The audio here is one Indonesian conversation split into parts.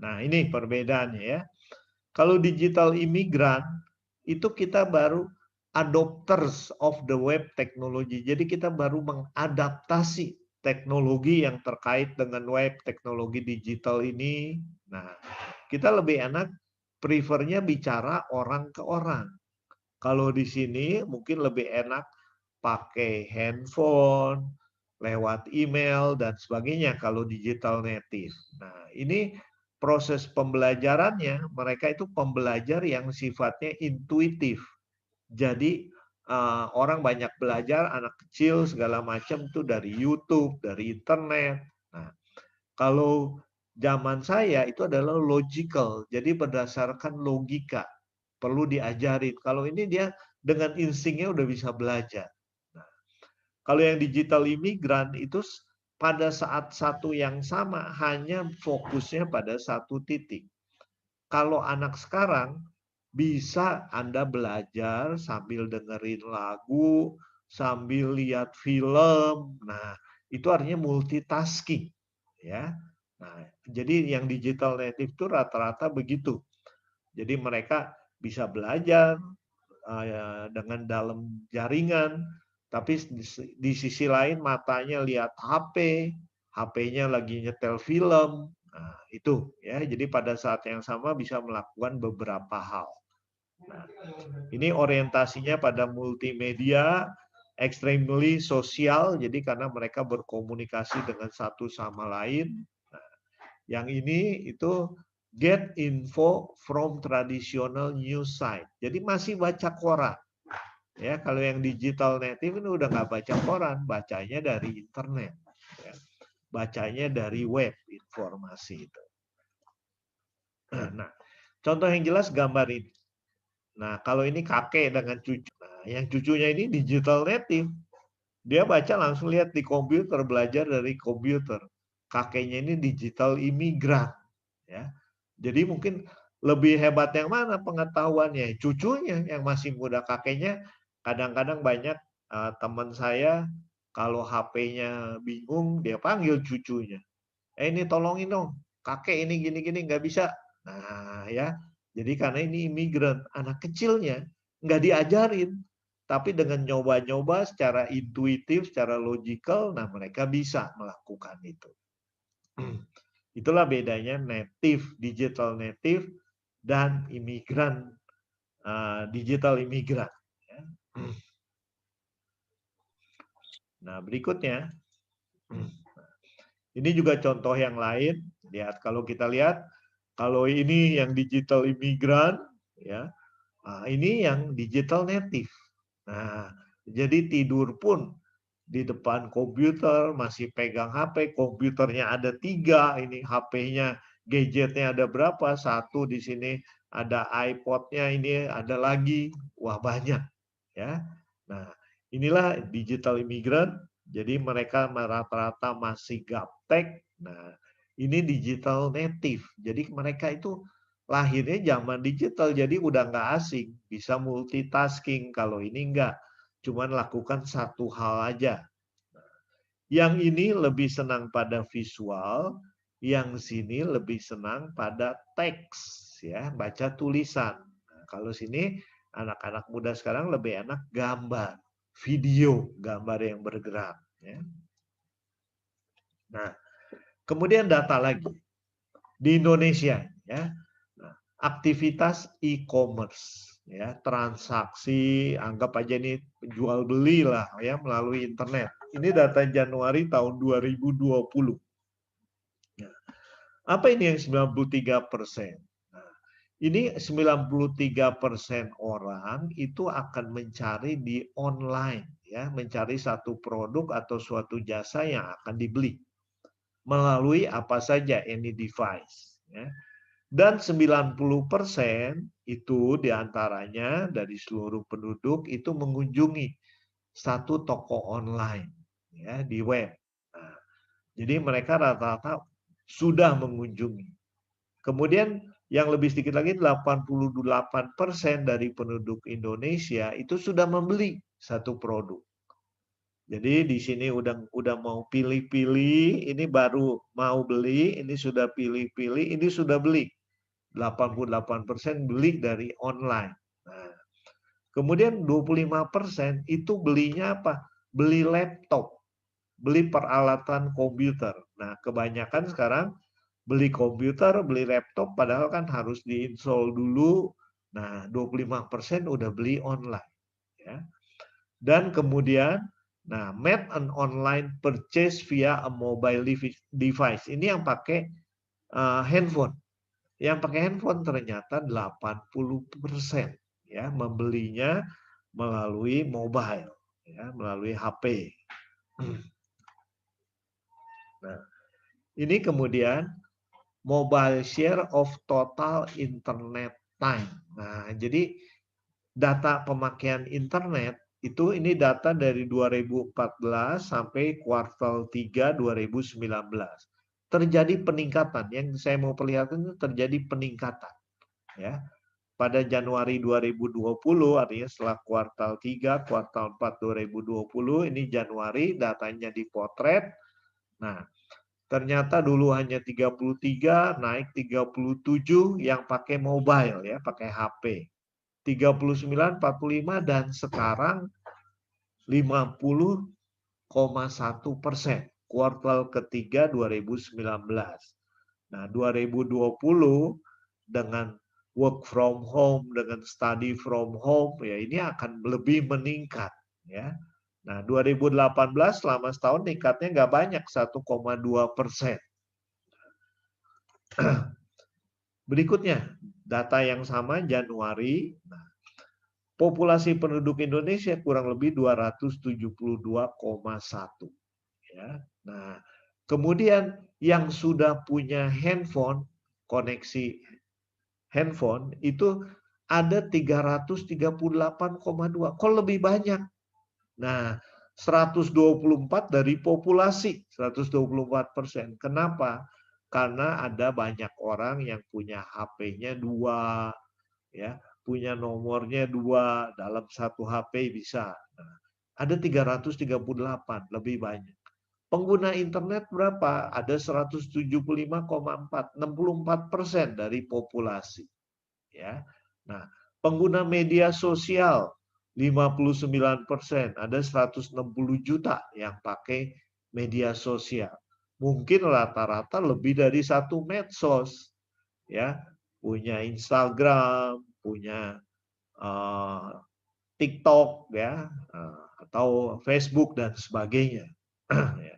Nah, ini perbedaannya ya. Kalau digital imigran, itu kita baru adopters of the web technology. Jadi kita baru mengadaptasi teknologi yang terkait dengan web, teknologi digital ini. Nah, kita lebih enak prefernya bicara orang ke orang. Kalau di sini mungkin lebih enak pakai handphone, lewat email, dan sebagainya kalau digital native. Nah, ini proses pembelajarannya, mereka itu pembelajar yang sifatnya intuitif. Jadi orang banyak belajar, anak kecil segala macam itu dari YouTube, dari internet. Nah, kalau zaman saya itu adalah logical, jadi berdasarkan logika, perlu diajarin. Kalau ini dia dengan instingnya udah bisa belajar. Nah, kalau yang digital imigran itu pada saat satu yang sama hanya fokusnya pada satu titik. Kalau anak sekarang bisa Anda belajar sambil dengerin lagu, sambil lihat film. Nah, itu artinya multitasking, ya. Nah, jadi yang digital native itu rata-rata begitu. Jadi mereka bisa belajar dengan dalam jaringan, tapi di sisi lain matanya lihat HP, HP-nya lagi nyetel film. Nah, itu ya. Jadi pada saat yang sama bisa melakukan beberapa hal. Nah, ini orientasinya pada multimedia, extremely sosial, jadi karena mereka berkomunikasi dengan satu sama lain. Nah, yang ini itu get info from traditional news site. Jadi masih baca koran. Ya, kalau yang digital native ini udah nggak baca koran, bacanya dari internet. Ya. Bacanya dari web informasi itu. Nah, contoh yang jelas gambar ini. Nah, kalau ini kakek dengan cucu. Nah, yang cucunya ini digital native. Dia baca langsung lihat di komputer, belajar dari komputer. Kakeknya ini digital imigran. Ya. Jadi mungkin lebih hebat yang mana pengetahuannya? Cucunya yang masih muda. Kakeknya kadang-kadang banyak teman saya kalau HP-nya bingung, dia panggil cucunya. Ini tolongin dong, kakek ini gini-gini nggak bisa. Nah ya, jadi karena ini imigran, anak kecilnya nggak diajarin, tapi dengan nyoba-nyoba secara intuitif, secara logikal, nah mereka bisa melakukan itu. Itulah bedanya native, digital native, dan imigran, digital imigran. Ya. Nah berikutnya, ini juga contoh yang lain. Lihat, kalau kita lihat, kalau ini yang digital imigran, ya, ini yang digital native. Nah, jadi tidur pun di depan komputer, masih pegang HP, komputernya ada 3, ini HP-nya, gadgetnya ada berapa? 1 di sini, ada iPod-nya, ini ada lagi, wah banyak, ya. Nah, inilah digital imigran, jadi mereka rata-rata masih gaptek. Nah, ini digital native, jadi mereka itu lahirnya zaman digital, jadi udah nggak asing, bisa multitasking. Kalau ini nggak, cuman lakukan satu hal aja. Yang ini lebih senang pada visual, yang sini lebih senang pada teks, ya, baca tulisan. Nah, kalau sini anak-anak muda sekarang lebih enak gambar, video, gambar yang bergerak. Ya. Nah, kemudian data lagi di Indonesia, ya, aktivitas e-commerce, ya, transaksi, anggap aja ini jual beli lah, ya, melalui internet. Ini data Januari tahun 2020. Nah, apa ini yang 93%? Nah, ini 93% orang itu akan mencari di online, ya, mencari satu produk atau suatu jasa yang akan dibeli melalui apa saja, any device, ya. Dan 90% itu diantaranya dari seluruh penduduk itu mengunjungi satu toko online, ya, di web. Nah, jadi mereka rata-rata sudah mengunjungi. Kemudian yang lebih sedikit lagi 88% dari penduduk Indonesia itu sudah membeli satu produk. Jadi di sini udah mau pilih-pilih, ini baru mau beli, ini sudah pilih-pilih, ini sudah beli. 88% beli dari online. Nah, kemudian 25% itu belinya apa? Beli laptop, beli peralatan komputer. Nah, kebanyakan sekarang beli komputer, beli laptop, padahal kan harus diinstal dulu. Nah, 25% udah beli online. Ya. Dan kemudian, nah, made an online purchase via a mobile device. Ini yang pakai handphone. Yang pakai handphone ternyata 80% ya membelinya melalui mobile, ya, melalui HP. Nah, ini kemudian mobile share of total internet time. Nah, jadi data pemakaian internet itu ini data dari 2014 sampai kuartal 3 2019. Terjadi peningkatan. Yang saya mau perlihatkan itu terjadi peningkatan. Ya. Pada Januari 2020, artinya setelah kuartal 3, kuartal 4 2020, ini Januari datanya dipotret. Nah, ternyata dulu hanya 33, naik 37 yang pakai mobile ya, pakai HP. 39, 45 dan sekarang 50,1%. Kuartal ketiga 2019. Nah, 2020 dengan work from home, dengan study from home, ya ini akan lebih meningkat. Ya. Nah, 2018 selama setahun meningkatnya nggak banyak, 1,2%. Berikutnya, data yang sama Januari, nah, populasi penduduk Indonesia kurang lebih 272,1. Ya. Nah, kemudian yang sudah punya handphone, koneksi handphone itu ada 338,2. Kok lebih banyak? Nah, 124 dari populasi, 124%. Kenapa? Karena ada banyak orang yang punya HP-nya 2, ya, punya nomornya 2 dalam satu HP bisa. Nah, ada 338, lebih banyak. Pengguna internet berapa? Ada 175,4, 64% dari populasi. Ya. Nah, pengguna media sosial 59%, ada 160 juta yang pakai media sosial. Mungkin rata-rata lebih dari satu medsos. Ya, punya Instagram, punya TikTok ya, atau Facebook dan sebagainya. Ya.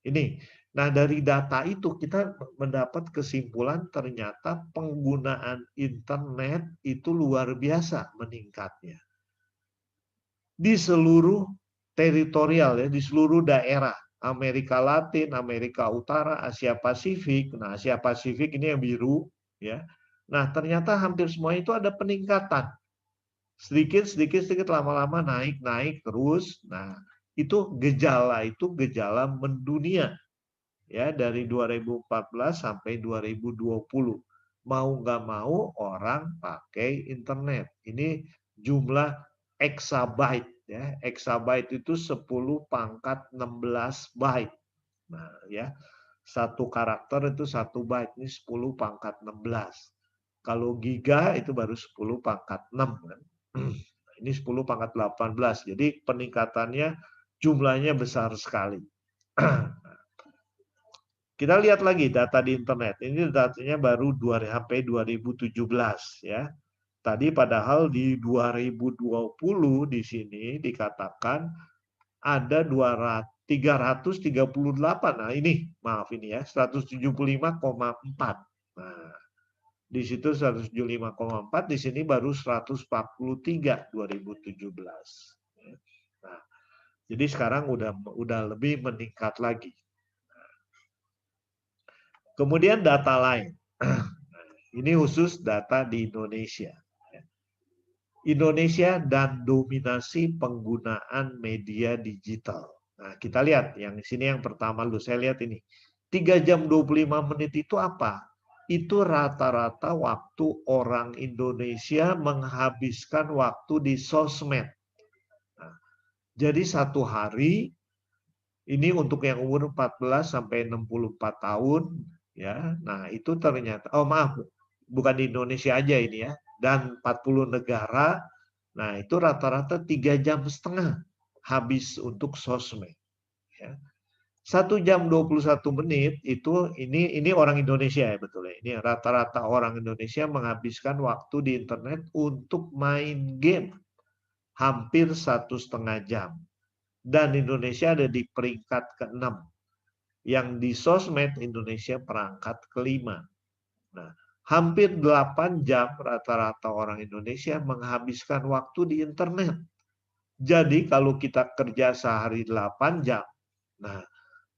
Ini, nah dari data itu kita mendapat kesimpulan ternyata penggunaan internet itu luar biasa meningkatnya. Di seluruh teritorial ya, di seluruh daerah. Amerika Latin, Amerika Utara, Asia Pasifik. Nah, Asia Pasifik ini yang biru ya. Nah, ternyata hampir semua itu ada peningkatan. Sedikit lama-lama naik terus. Nah, itu gejala mendunia ya dari 2014 sampai 2020. Mau nggak mau orang pakai internet. Ini jumlah exabyte ya. Exabyte itu 10 pangkat 16 byte. Nah, ya. Satu karakter itu 1 byte, ini 10 pangkat 16. Kalau giga itu baru 10 pangkat 6 kan. Ini 10 pangkat 18. Jadi peningkatannya jumlahnya besar sekali. Kita lihat lagi data di internet. Ini datanya baru sampai 2017 ya. Tadi padahal di 2020 di sini dikatakan ada 338. Nah, ini maaf ini ya, 175,4. Nah, di situ 175,4, di sini baru 143 2017. Nah, jadi sekarang udah lebih meningkat lagi. Kemudian data lain. Ini khusus data di Indonesia. Indonesia dan dominasi penggunaan media digital. Nah, kita lihat yang di sini yang pertama dulu. Saya lihat ini. 3 jam 25 menit itu apa? Itu rata-rata waktu orang Indonesia menghabiskan waktu di sosmed. Nah, Jadi satu hari ini untuk yang umur 14 sampai 64 tahun ya. Nah, itu ternyata oh maaf, bukan di Indonesia aja ini ya. Dan 40 negara. Nah, itu rata-rata 3,5 jam habis untuk sosmed ya. 1 jam 21 menit itu ini orang Indonesia ya betul ya. Ini rata-rata orang Indonesia menghabiskan waktu di internet untuk main game hampir 1,5 jam. Dan Indonesia ada di peringkat ke-6. Yang di sosmed Indonesia perangkat ke-5. Nah, hampir 8 jam rata-rata orang Indonesia menghabiskan waktu di internet. Jadi kalau kita kerja sehari 8 jam, nah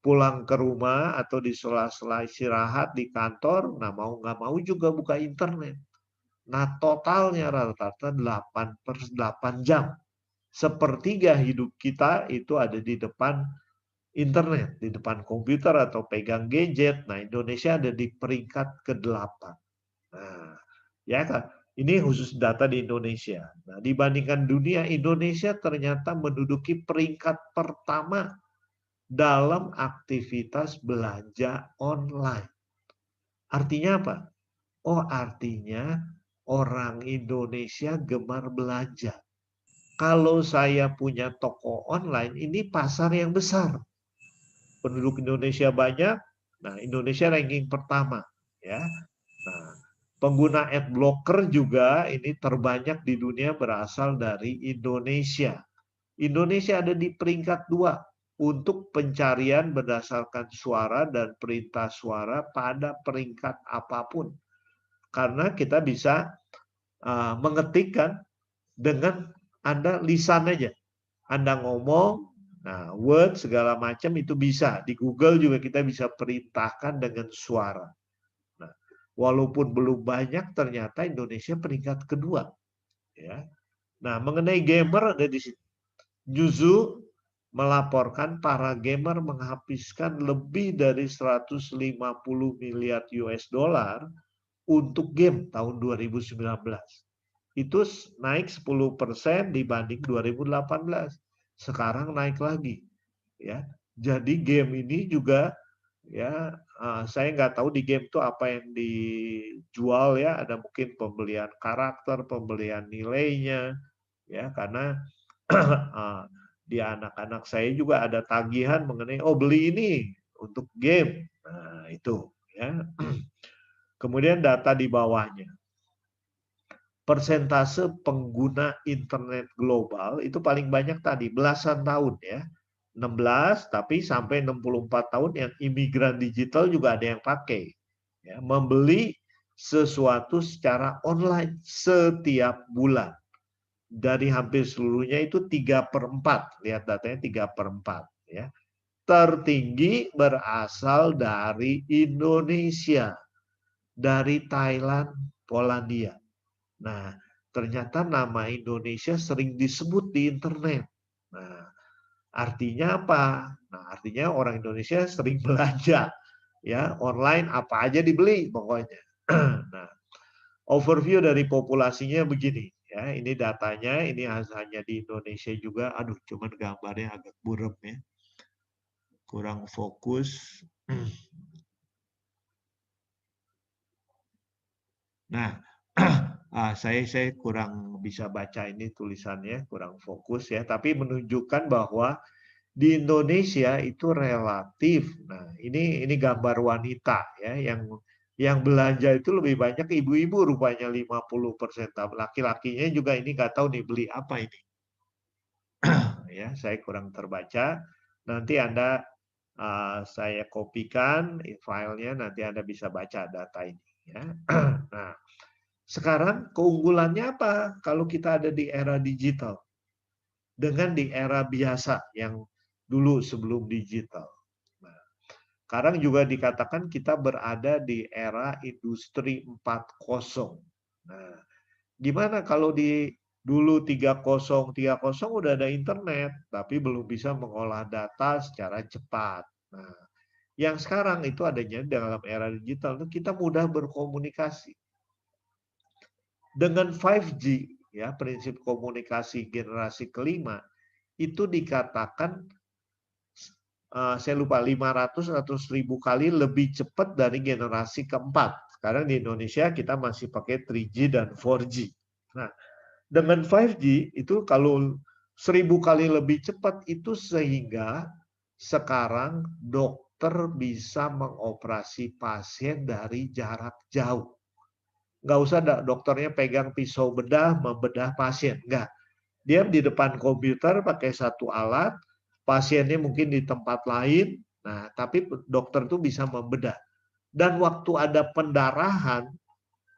pulang ke rumah atau di sela-sela istirahat di kantor, nah mau nggak mau juga buka internet. Nah totalnya rata-rata 8/8 jam. Sepertiga hidup kita itu ada di depan internet, di depan komputer atau pegang gadget. Nah, Indonesia ada di peringkat ke-8. Nah, ya kan? Ini khusus data di Indonesia. Nah, dibandingkan dunia, Indonesia ternyata menduduki peringkat pertama dalam aktivitas belanja online. Artinya apa? Oh, artinya orang Indonesia gemar belanja. Kalau saya punya toko online, ini pasar yang besar. Penduduk Indonesia banyak, nah Indonesia ranking pertama ya. Nah, pengguna ad blocker juga ini terbanyak di dunia berasal dari Indonesia. Indonesia ada di peringkat 2 untuk pencarian berdasarkan suara dan perintah suara pada peringkat apapun. Karena kita bisa mengetikkan dengan Anda lisan aja. Anda ngomong, nah Word segala macam itu bisa. Di Google juga kita bisa perintahkan dengan suara. Nah, walaupun belum banyak, ternyata Indonesia peringkat kedua. Ya. Nah, mengenai gamer ada di sini. Juzu melaporkan para gamer menghabiskan lebih dari 150 miliar US dollar untuk game tahun 2019. Itu naik 10% dibanding 2018. Sekarang naik lagi. Ya, jadi game ini juga ya saya nggak tahu di game itu apa yang dijual ya. Ada mungkin pembelian karakter, pembelian nilainya ya karena di anak-anak saya juga ada tagihan mengenai oh beli ini untuk game. Nah, itu ya. Kemudian data di bawahnya. Persentase pengguna internet global itu paling banyak tadi belasan tahun ya. 16 tapi sampai 64 tahun yang imigran digital juga ada yang pakai. Ya, membeli sesuatu secara online setiap bulan. Dari hampir seluruhnya itu 3/4. Lihat datanya 3/4 ya. Tertinggi berasal dari Indonesia, dari Thailand, Polandia. Nah, ternyata nama Indonesia sering disebut di internet. Nah, artinya apa? Nah, artinya orang Indonesia sering belanja ya online apa aja dibeli pokoknya. Nah, overview dari populasinya begini ya. Ini datanya, ini hanya di Indonesia juga. Aduh, cuman gambarnya agak buram ya. Kurang fokus. Nah, saya kurang bisa baca ini tulisannya, kurang fokus ya. Tapi menunjukkan bahwa di Indonesia itu relatif. Nah, ini gambar wanita ya yang belanja itu lebih banyak ibu-ibu rupanya 50%. Laki-lakinya juga ini nggak tahu nih beli apa ini. Ya, saya kurang terbaca. Nanti Anda saya kopikan filenya, nanti Anda bisa baca data ini ya. Nah, sekarang keunggulannya apa kalau kita ada di era digital dengan di era biasa yang dulu sebelum digital. Nah, sekarang juga dikatakan kita berada di era industri 4.0. Nah, gimana kalau di dulu 3.0 udah ada internet tapi belum bisa mengolah data secara cepat. Nah, yang sekarang itu adanya dalam era digital kita mudah berkomunikasi. Dengan 5G ya prinsip komunikasi generasi kelima itu dikatakan saya lupa 500 atau 1000 kali lebih cepat dari generasi keempat. Sekarang di Indonesia kita masih pakai 3G dan 4G. Nah, dengan 5G itu kalau 1000 kali lebih cepat itu sehingga sekarang dokter bisa mengoperasi pasien dari jarak jauh. Nggak usah dokternya pegang pisau bedah, membedah pasien. Nggak. Dia di depan komputer pakai satu alat, pasiennya mungkin di tempat lain, nah tapi dokter tuh bisa membedah. Dan waktu ada pendarahan,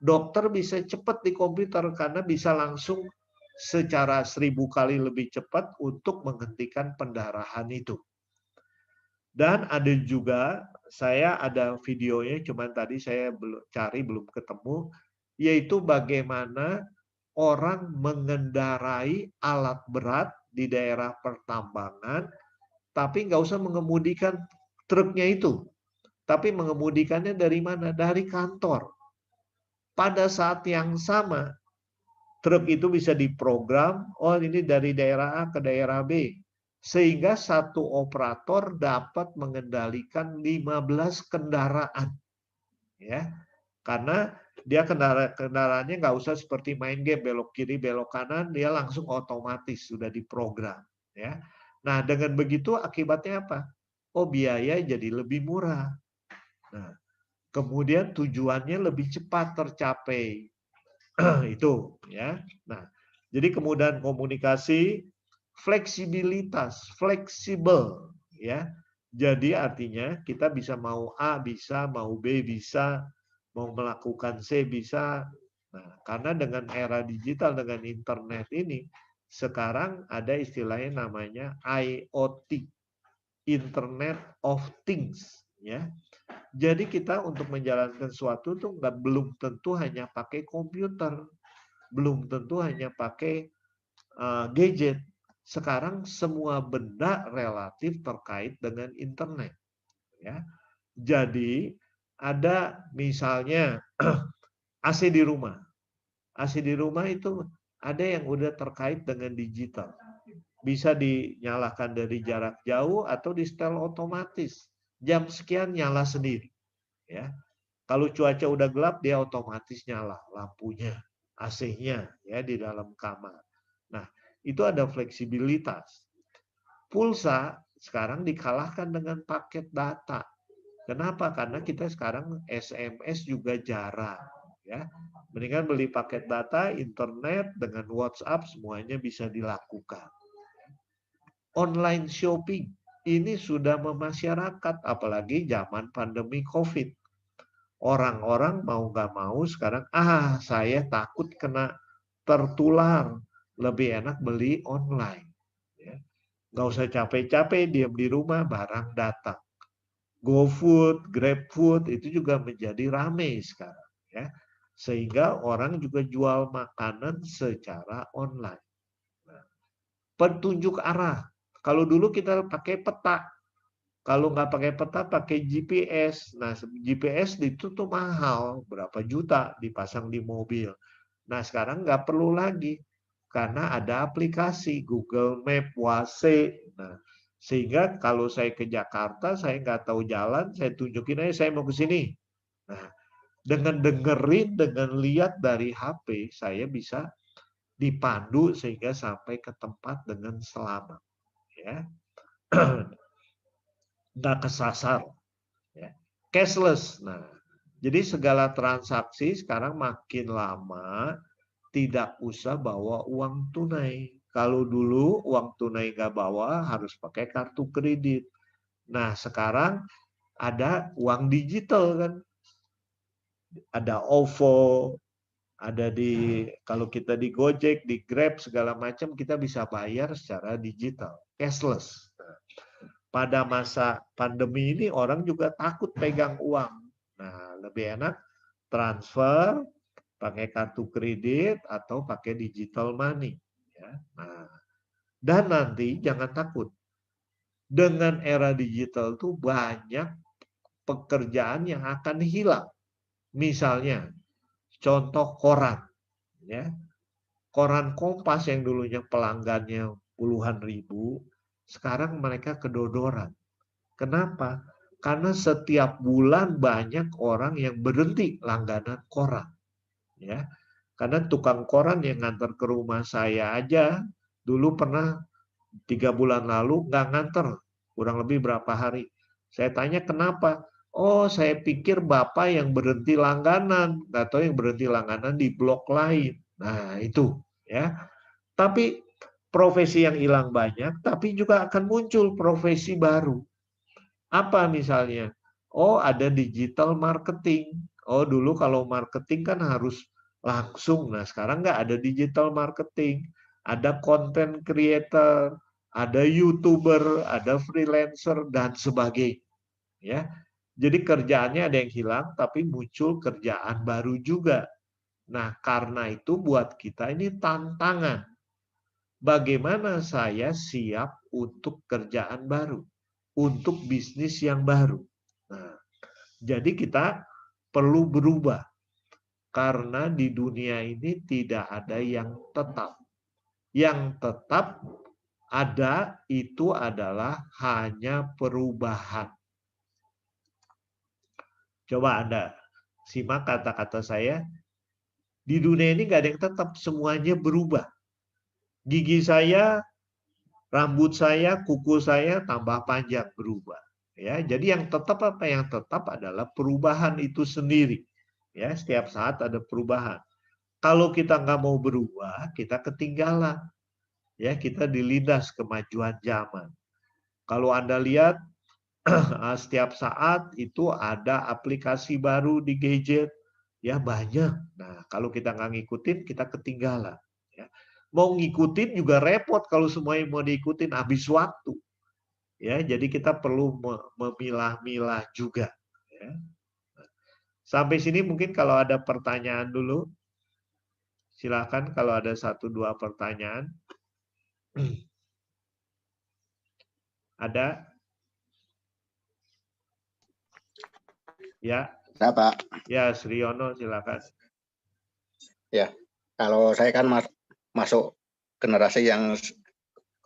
dokter bisa cepat di komputer karena bisa langsung secara 1000 kali lebih cepat untuk menghentikan pendarahan itu. Dan ada juga, saya ada videonya, cuman tadi saya belum cari, belum ketemu, yaitu bagaimana orang mengendarai alat berat di daerah pertambangan, tapi nggak usah mengemudikan truknya itu. Tapi mengemudikannya dari mana? Dari kantor. Pada saat yang sama, truk itu bisa diprogram, oh ini dari daerah A ke daerah B. Sehingga satu operator dapat mengendalikan 15 kendaraan. Ya, karena dia kendaraannya nggak usah seperti main game belok kiri belok kanan, dia langsung otomatis sudah diprogram, ya. Nah, dengan begitu akibatnya apa? Oh, biaya jadi lebih murah. Nah, kemudian tujuannya lebih cepat tercapai. Itu, ya. Nah, jadi kemudian komunikasi, fleksibilitas, fleksibel, ya. Jadi artinya kita bisa mau A bisa, mau B bisa, mau melakukan C bisa. Nah, karena dengan era digital, dengan internet ini, sekarang ada istilahnya namanya IoT, Internet of Things, ya. Jadi kita untuk menjalankan sesuatu tuh belum tentu hanya pakai komputer, belum tentu hanya pakai gadget. Sekarang semua benda relatif terkait dengan internet, ya. Jadi ada misalnya AC di rumah. AC di rumah itu ada yang udah terkait dengan digital. Bisa dinyalakan dari jarak jauh atau di setel otomatis. Jam sekian nyala sendiri, ya. Kalau cuaca udah gelap dia otomatis nyala lampunya, AC-nya ya di dalam kamar. Nah, itu ada fleksibilitas. Pulsa sekarang dikalahkan dengan paket data. Kenapa? Karena kita sekarang SMS juga jarang, ya. Mendingan beli paket data, internet dengan WhatsApp semuanya bisa dilakukan. Online shopping ini sudah memasyarakat, apalagi zaman pandemi COVID. Orang-orang mau nggak mau sekarang, saya takut kena tertular, lebih enak beli online. Ya. Nggak usah capek-capek, diam di rumah, barang datang. GoFood, GrabFood itu juga menjadi ramai sekarang, ya. Sehingga orang juga jual makanan secara online. Nah, petunjuk arah. Kalau dulu kita pakai peta, kalau nggak pakai peta pakai GPS. Nah, GPS itu tuh mahal, berapa juta dipasang di mobil. Nah, sekarang nggak perlu lagi karena ada aplikasi Google Map, Waze. Nah, sehingga kalau saya ke Jakarta, saya nggak tahu jalan, saya tunjukin aja saya mau ke sini. Nah, dengan dengerin, dengan lihat dari HP, saya bisa dipandu sehingga sampai ke tempat dengan selamat. Ya, nggak kesasar. Ya. Cashless. Nah, jadi segala transaksi sekarang makin lama tidak usah bawa uang tunai. Kalau dulu uang tunai nggak bawa harus pakai kartu kredit. Nah, sekarang ada uang digital kan. Ada OVO, ada kalau kita di Gojek, di Grab segala macam kita bisa bayar secara digital, cashless. Nah, pada masa pandemi ini orang juga takut pegang uang. Nah, lebih enak transfer pakai kartu kredit atau pakai digital money. Ya. Nah, dan nanti jangan takut. Dengan era digital tuh banyak pekerjaan yang akan hilang. Misalnya, contoh koran. Ya. Koran Kompas yang dulunya pelanggannya puluhan ribu, sekarang mereka kedodoran. Kenapa? Karena setiap bulan banyak orang yang berhenti langganan koran. Ya, karena tukang koran yang ngantar ke rumah saya aja dulu pernah 3 bulan lalu nggak nganter, kurang lebih berapa hari. Saya tanya kenapa? Oh, saya pikir Bapak yang berhenti langganan, nggak tahu yang berhenti langganan di blok lain. Nah, itu ya. Tapi profesi yang hilang banyak, tapi juga akan muncul profesi baru. Apa misalnya? Oh, ada digital marketing. Oh, dulu kalau marketing kan harus langsung. Nah, sekarang nggak ada digital marketing. Ada content creator, ada YouTuber, ada freelancer, dan sebagainya. Ya, jadi kerjaannya ada yang hilang, tapi muncul kerjaan baru juga. Nah, karena itu buat kita ini tantangan. Bagaimana saya siap untuk kerjaan baru, untuk bisnis yang baru. Nah, jadi kita perlu berubah karena di dunia ini tidak ada yang tetap. Yang tetap ada itu adalah hanya perubahan. Coba Anda simak kata-kata saya. Di dunia ini nggak ada yang tetap, semuanya berubah. Gigi saya, rambut saya, kuku saya tambah panjang berubah. Ya, jadi yang tetap apa? Yang tetap adalah perubahan itu sendiri. Ya, setiap saat ada perubahan. Kalau kita nggak mau berubah, kita ketinggalan. Ya, kita dilindas kemajuan zaman. Kalau Anda lihat setiap saat itu ada aplikasi baru di gadget, ya banyak. Nah, kalau kita nggak ngikutin, kita ketinggalan. Ya. Mau ngikutin juga repot kalau semuanya mau diikutin, habis waktu. Ya, jadi kita perlu memilah-milah juga. Ya. Sampai sini mungkin kalau ada pertanyaan dulu, silakan kalau ada 1-2 pertanyaan. Ada? Ya. Ya, Pak. Ya, Sriono silakan. Ya, kalau saya kan masuk generasi yang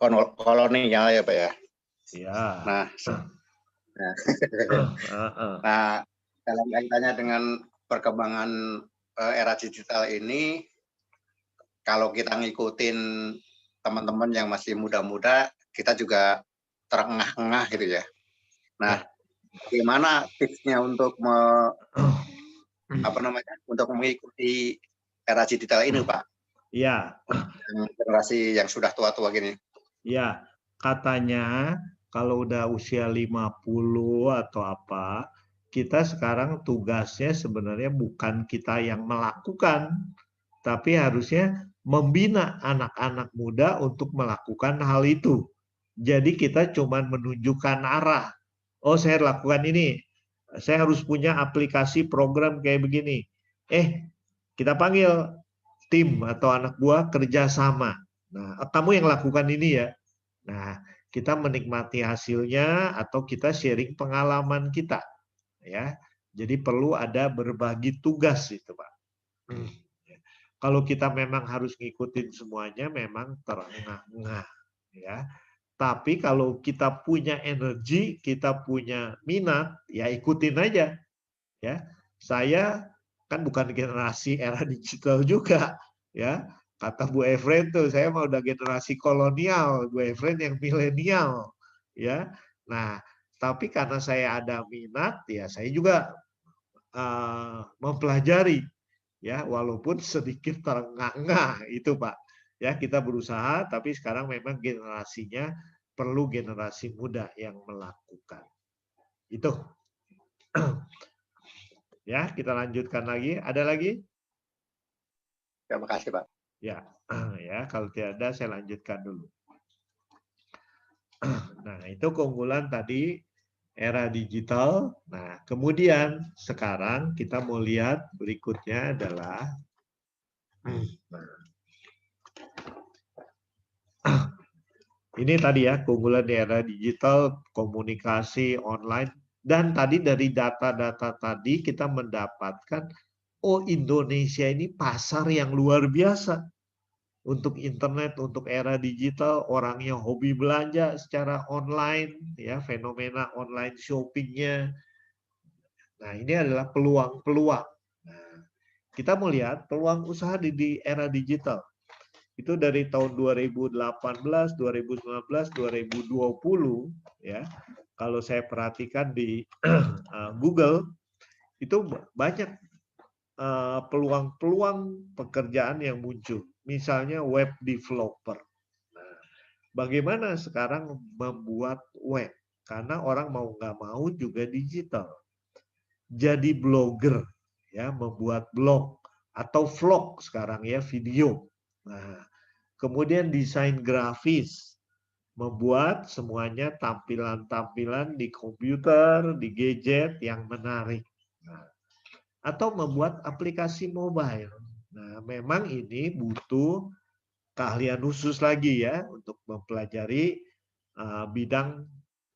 kolonial ya, Pak ya. Ya. Nah, dalam kaitannya dengan perkembangan era digital ini, kalau kita ngikutin teman-teman yang masih muda-muda, kita juga terengah-engah gitu ya. Nah, bagaimana tipsnya untuk untuk mengikuti era digital ini, Pak? Ya. Generasi yang sudah tua-tua gini. Ya, katanya kalau udah usia 50 atau apa, kita sekarang tugasnya sebenarnya bukan kita yang melakukan, tapi harusnya membina anak-anak muda untuk melakukan hal itu. Jadi kita cuma menunjukkan arah. Oh, saya lakukan ini. Saya harus punya aplikasi program kayak begini. Kita panggil tim atau anak buah kerjasama. Nah, kamu yang lakukan ini ya. Nah, kita menikmati hasilnya atau kita sharing pengalaman kita. Ya, jadi perlu ada berbagi tugas itu, Pak. Kalau kita memang harus ngikutin semuanya, memang terengah-engah. Ya, tapi kalau kita punya energi, kita punya minat, ya ikutin aja. Ya, saya kan bukan generasi era digital juga, ya. Kata Bu Efren tuh, saya mau udah generasi kolonial, Bu Efren yang milenial, ya. Nah, tapi karena saya ada minat, ya saya juga mempelajari, ya, walaupun sedikit terengah-engah itu, Pak. Ya, kita berusaha, tapi sekarang memang generasinya perlu generasi muda yang melakukan. Itu. Ya, kita lanjutkan lagi. Ada lagi? Terima kasih, Pak. Ya, ya, kalau tidak ada saya lanjutkan dulu. Nah, itu keunggulan tadi era digital. Nah, kemudian sekarang kita mau lihat berikutnya adalah ini tadi ya, keunggulan di era digital, komunikasi online, dan tadi dari data-data tadi kita mendapatkan, oh Indonesia ini pasar yang luar biasa. untuk internet, untuk era digital, orangnya hobi belanja secara online, ya fenomena online shoppingnya. Nah, ini adalah peluang-peluang. Nah, kita melihat peluang usaha di era digital. Itu dari tahun 2018, 2019, 2020, ya. Kalau saya perhatikan di Google, itu banyak peluang-peluang pekerjaan yang muncul. Misalnya web developer. Nah, bagaimana sekarang membuat web? Karena orang mau nggak mau juga digital. Jadi blogger, ya, membuat blog atau vlog sekarang ya, video. Nah, kemudian desain grafis, membuat semuanya tampilan-tampilan di komputer, di gadget yang menarik. Nah, atau membuat aplikasi mobile. Nah, memang ini butuh keahlian khusus lagi ya untuk mempelajari bidang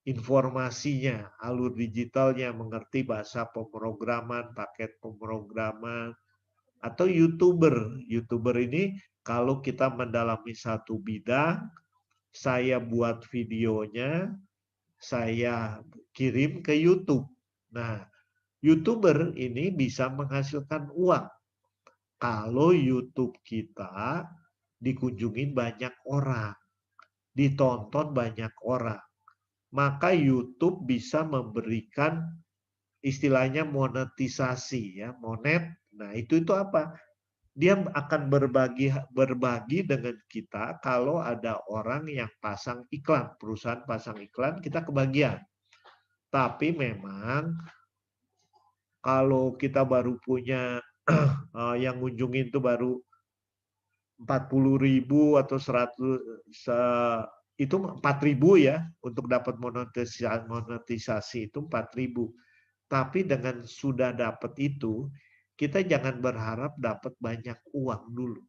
informasinya, alur digitalnya, mengerti bahasa pemrograman, paket pemrograman, atau YouTuber. YouTuber ini kalau kita mendalami satu bidang, saya buat videonya, saya kirim ke YouTube. Nah, YouTuber ini bisa menghasilkan uang kalau YouTube kita dikunjungi banyak orang, ditonton banyak orang. Maka YouTube bisa memberikan istilahnya monetisasi ya, monet. Nah, itu apa? Dia akan berbagi dengan kita kalau ada orang yang pasang iklan, perusahaan pasang iklan, kita kebagian. Tapi memang kalau kita baru punya yang ngunjungin itu baru 40.000 atau 100, itu 4.000 ya, untuk dapat monetisasi itu 4.000. Tapi dengan sudah dapat itu, kita jangan berharap dapat banyak uang dulu.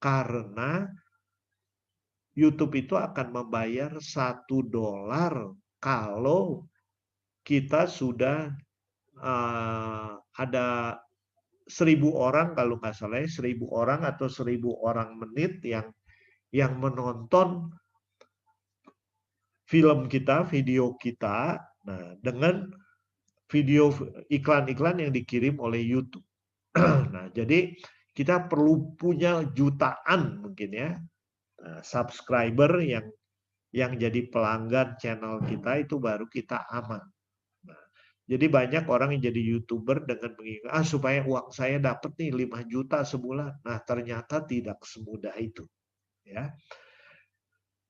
Karena YouTube itu akan membayar $1 kalau kita sudah ada 1.000 orang, kalau nggak salah 1.000 orang atau 1.000 orang menit yang menonton film kita, video kita, nah dengan video iklan-iklan yang dikirim oleh YouTube. Nah, jadi kita perlu punya jutaan mungkin ya subscriber yang jadi pelanggan channel kita, itu baru kita aman. Nah, jadi banyak orang yang jadi YouTuber dengan mengingat supaya uang saya dapat nih 5 juta sebulan. Nah, ternyata tidak semudah itu. Ya.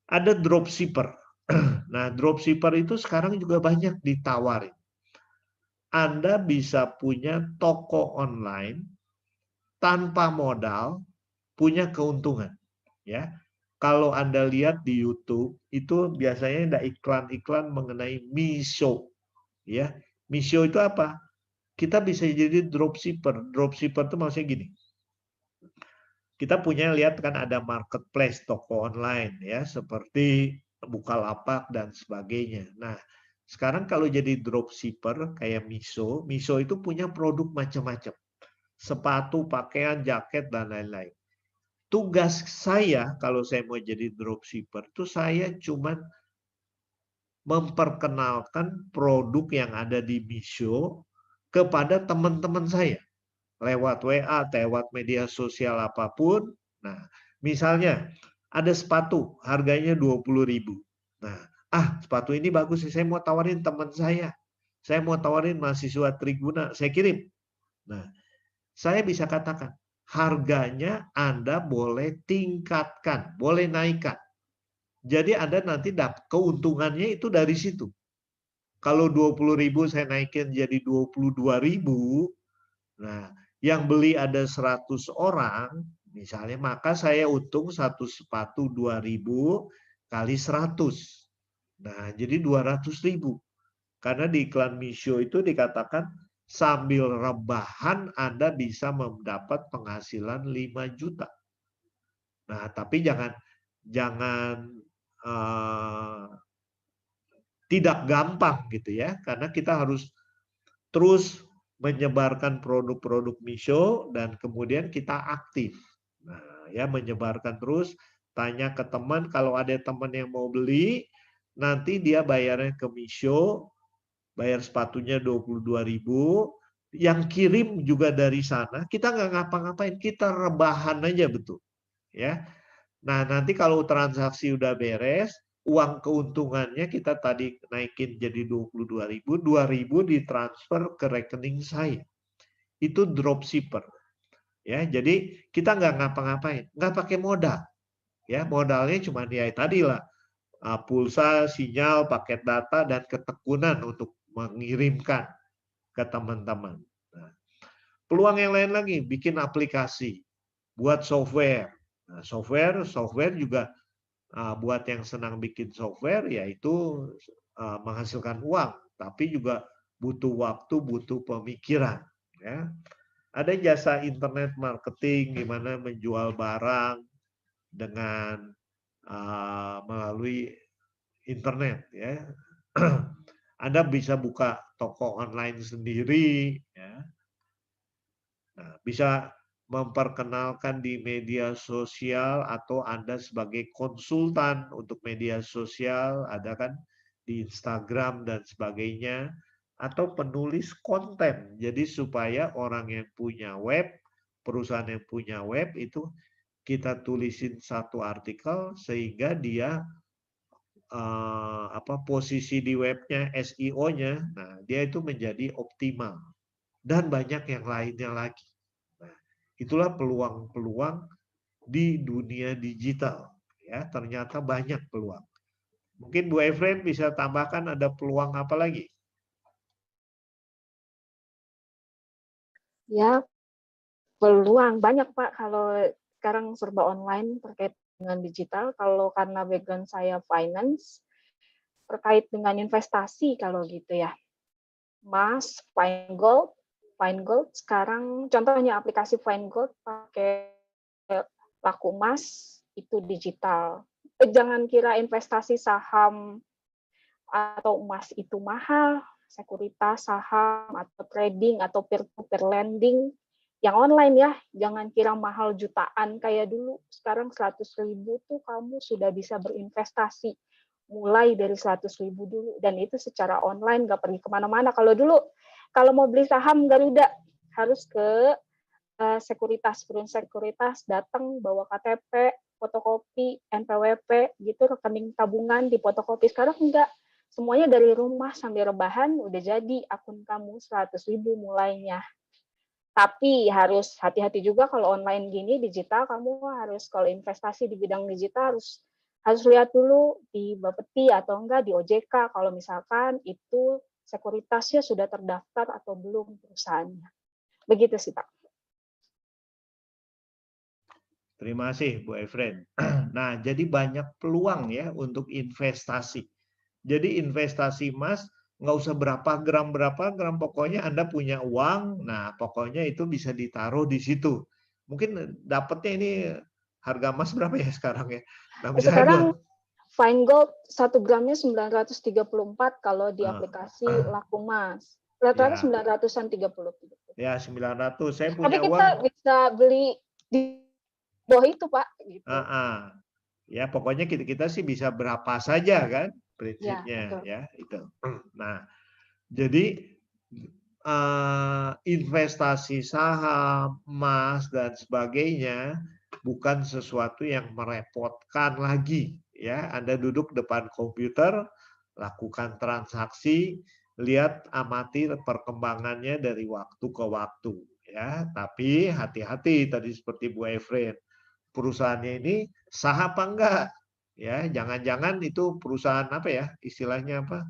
Ada dropshipper. Nah, dropshipper itu sekarang juga banyak ditawarin. Anda bisa punya toko online tanpa modal, punya keuntungan. Ya, kalau Anda lihat di YouTube itu biasanya ada iklan-iklan mengenai Misho. Ya, Misho itu apa? Kita bisa jadi dropshipper. Dropshipper itu maksudnya gini. Kita punya lihat kan ada marketplace toko online ya, seperti Bukalapak dan sebagainya. Nah, sekarang kalau jadi dropshipper kayak Misho, Misho itu punya produk macam-macam. Sepatu, pakaian, jaket dan lain-lain. Tugas saya kalau saya mau jadi dropshipper itu saya cuma memperkenalkan produk yang ada di Misho kepada teman-teman saya lewat WA, lewat media sosial apapun. Nah, misalnya ada sepatu harganya 20.000. Nah, sepatu ini bagus, saya mau tawarin teman saya. Saya mau tawarin mahasiswa Triguna, saya kirim. Nah, saya bisa katakan, harganya Anda boleh tingkatkan, boleh naikkan. Jadi Anda nanti dapat keuntungannya itu dari situ. Kalau 20.000 saya naikin jadi 22.000, nah yang beli ada 100 orang, misalnya, maka saya untung satu sepatu 2.000 kali 100. Nah, jadi 200.000. Karena di iklan Misho itu dikatakan sambil rebahan Anda bisa mendapat penghasilan 5 juta. Nah, tapi jangan tidak gampang gitu ya, karena kita harus terus menyebarkan produk-produk Misho dan kemudian kita aktif. Nah, ya menyebarkan terus, tanya ke teman, kalau ada teman yang mau beli, nanti dia bayarnya ke Misho, bayar sepatunya 22.000, yang kirim juga dari sana, kita nggak ngapa-ngapain, kita rebahan aja betul. Ya. Nah, nanti kalau transaksi udah beres, uang keuntungannya kita tadi naikin jadi 22.000, 2.000 ditransfer ke rekening saya. Itu dropshipper. Ya, jadi kita nggak ngapa-ngapain, nggak pakai modal. Ya, modalnya cuma ya tadi lah, pulsa, sinyal, paket data, dan ketekunan untuk mengirimkan ke teman-teman. Nah, peluang yang lain lagi, bikin aplikasi, buat software. Nah, software juga buat yang senang bikin software, yaitu menghasilkan uang, tapi juga butuh waktu, butuh pemikiran. Ya. Ada jasa internet marketing, gimana menjual barang dengan melalui internet. Ya. Anda bisa buka toko online sendiri, ya. Nah, bisa memperkenalkan di media sosial, atau Anda sebagai konsultan untuk media sosial, ada kan di Instagram dan sebagainya, atau penulis konten. Jadi supaya orang yang punya web, perusahaan yang punya web itu kita tulisin satu artikel sehingga dia posisi di webnya, SEO-nya, nah dia itu menjadi optimal, dan banyak yang lainnya lagi. Nah, itulah peluang-peluang di dunia digital. Ya, ternyata banyak peluang. Mungkin Bu Efren bisa tambahkan ada peluang apa lagi? Ya, peluang banyak Pak kalau sekarang serba online terkait dengan digital. Kalau karena background saya finance, terkait dengan investasi kalau gitu ya. Mas, Fine Gold sekarang contohnya aplikasi Fine Gold pakai laku emas itu digital. Jangan kira investasi saham atau emas itu mahal, sekuritas saham atau trading atau peer-to-peer lending yang online ya, jangan kira mahal jutaan kayak dulu. Sekarang 100.000 tuh kamu sudah bisa berinvestasi mulai dari 100.000 dulu, dan itu secara online, nggak pergi kemana-mana. Kalau dulu kalau mau beli saham Garuda harus ke sekuritas, perusahaan sekuritas, datang bawa KTP, fotokopi, NPWP, gitu, rekening tabungan di fotokopi. Sekarang enggak, semuanya dari rumah sambil rebahan udah jadi akun kamu 100.000 mulainya. Tapi harus hati-hati juga kalau online gini digital, kamu harus kalau investasi di bidang digital harus lihat dulu di Bapeti atau enggak di OJK kalau misalkan itu sekuritasnya sudah terdaftar atau belum perusahaannya. Begitu sih Pak. Terima kasih Bu Efren. Nah, jadi banyak peluang ya untuk investasi. Jadi investasi emas nggak usah berapa gram, pokoknya Anda punya uang, nah pokoknya itu bisa ditaruh di situ. Mungkin dapatnya ini harga emas berapa ya sekarang ya? Nah, misalnya Sekarang Fine Gold 1 gramnya 934 kalau di Ah, aplikasi laku emas. Rata-rata ya, 900-an 30. ya 900. Saya Tapi punya kita uang. bisa beli di bawah itu, Pak, gitu. Ya, pokoknya kita sih bisa berapa saja kan Ya, prinsipnya betul. ya itu. Nah, jadi investasi saham, emas dan sebagainya bukan sesuatu yang merepotkan lagi ya. Anda duduk depan komputer, lakukan transaksi, lihat amati perkembangannya dari waktu ke waktu ya. Tapi hati-hati tadi seperti Bu Efren, perusahaannya ini sah apa enggak? Ya, jangan-jangan itu perusahaan apa ya? Istilahnya apa?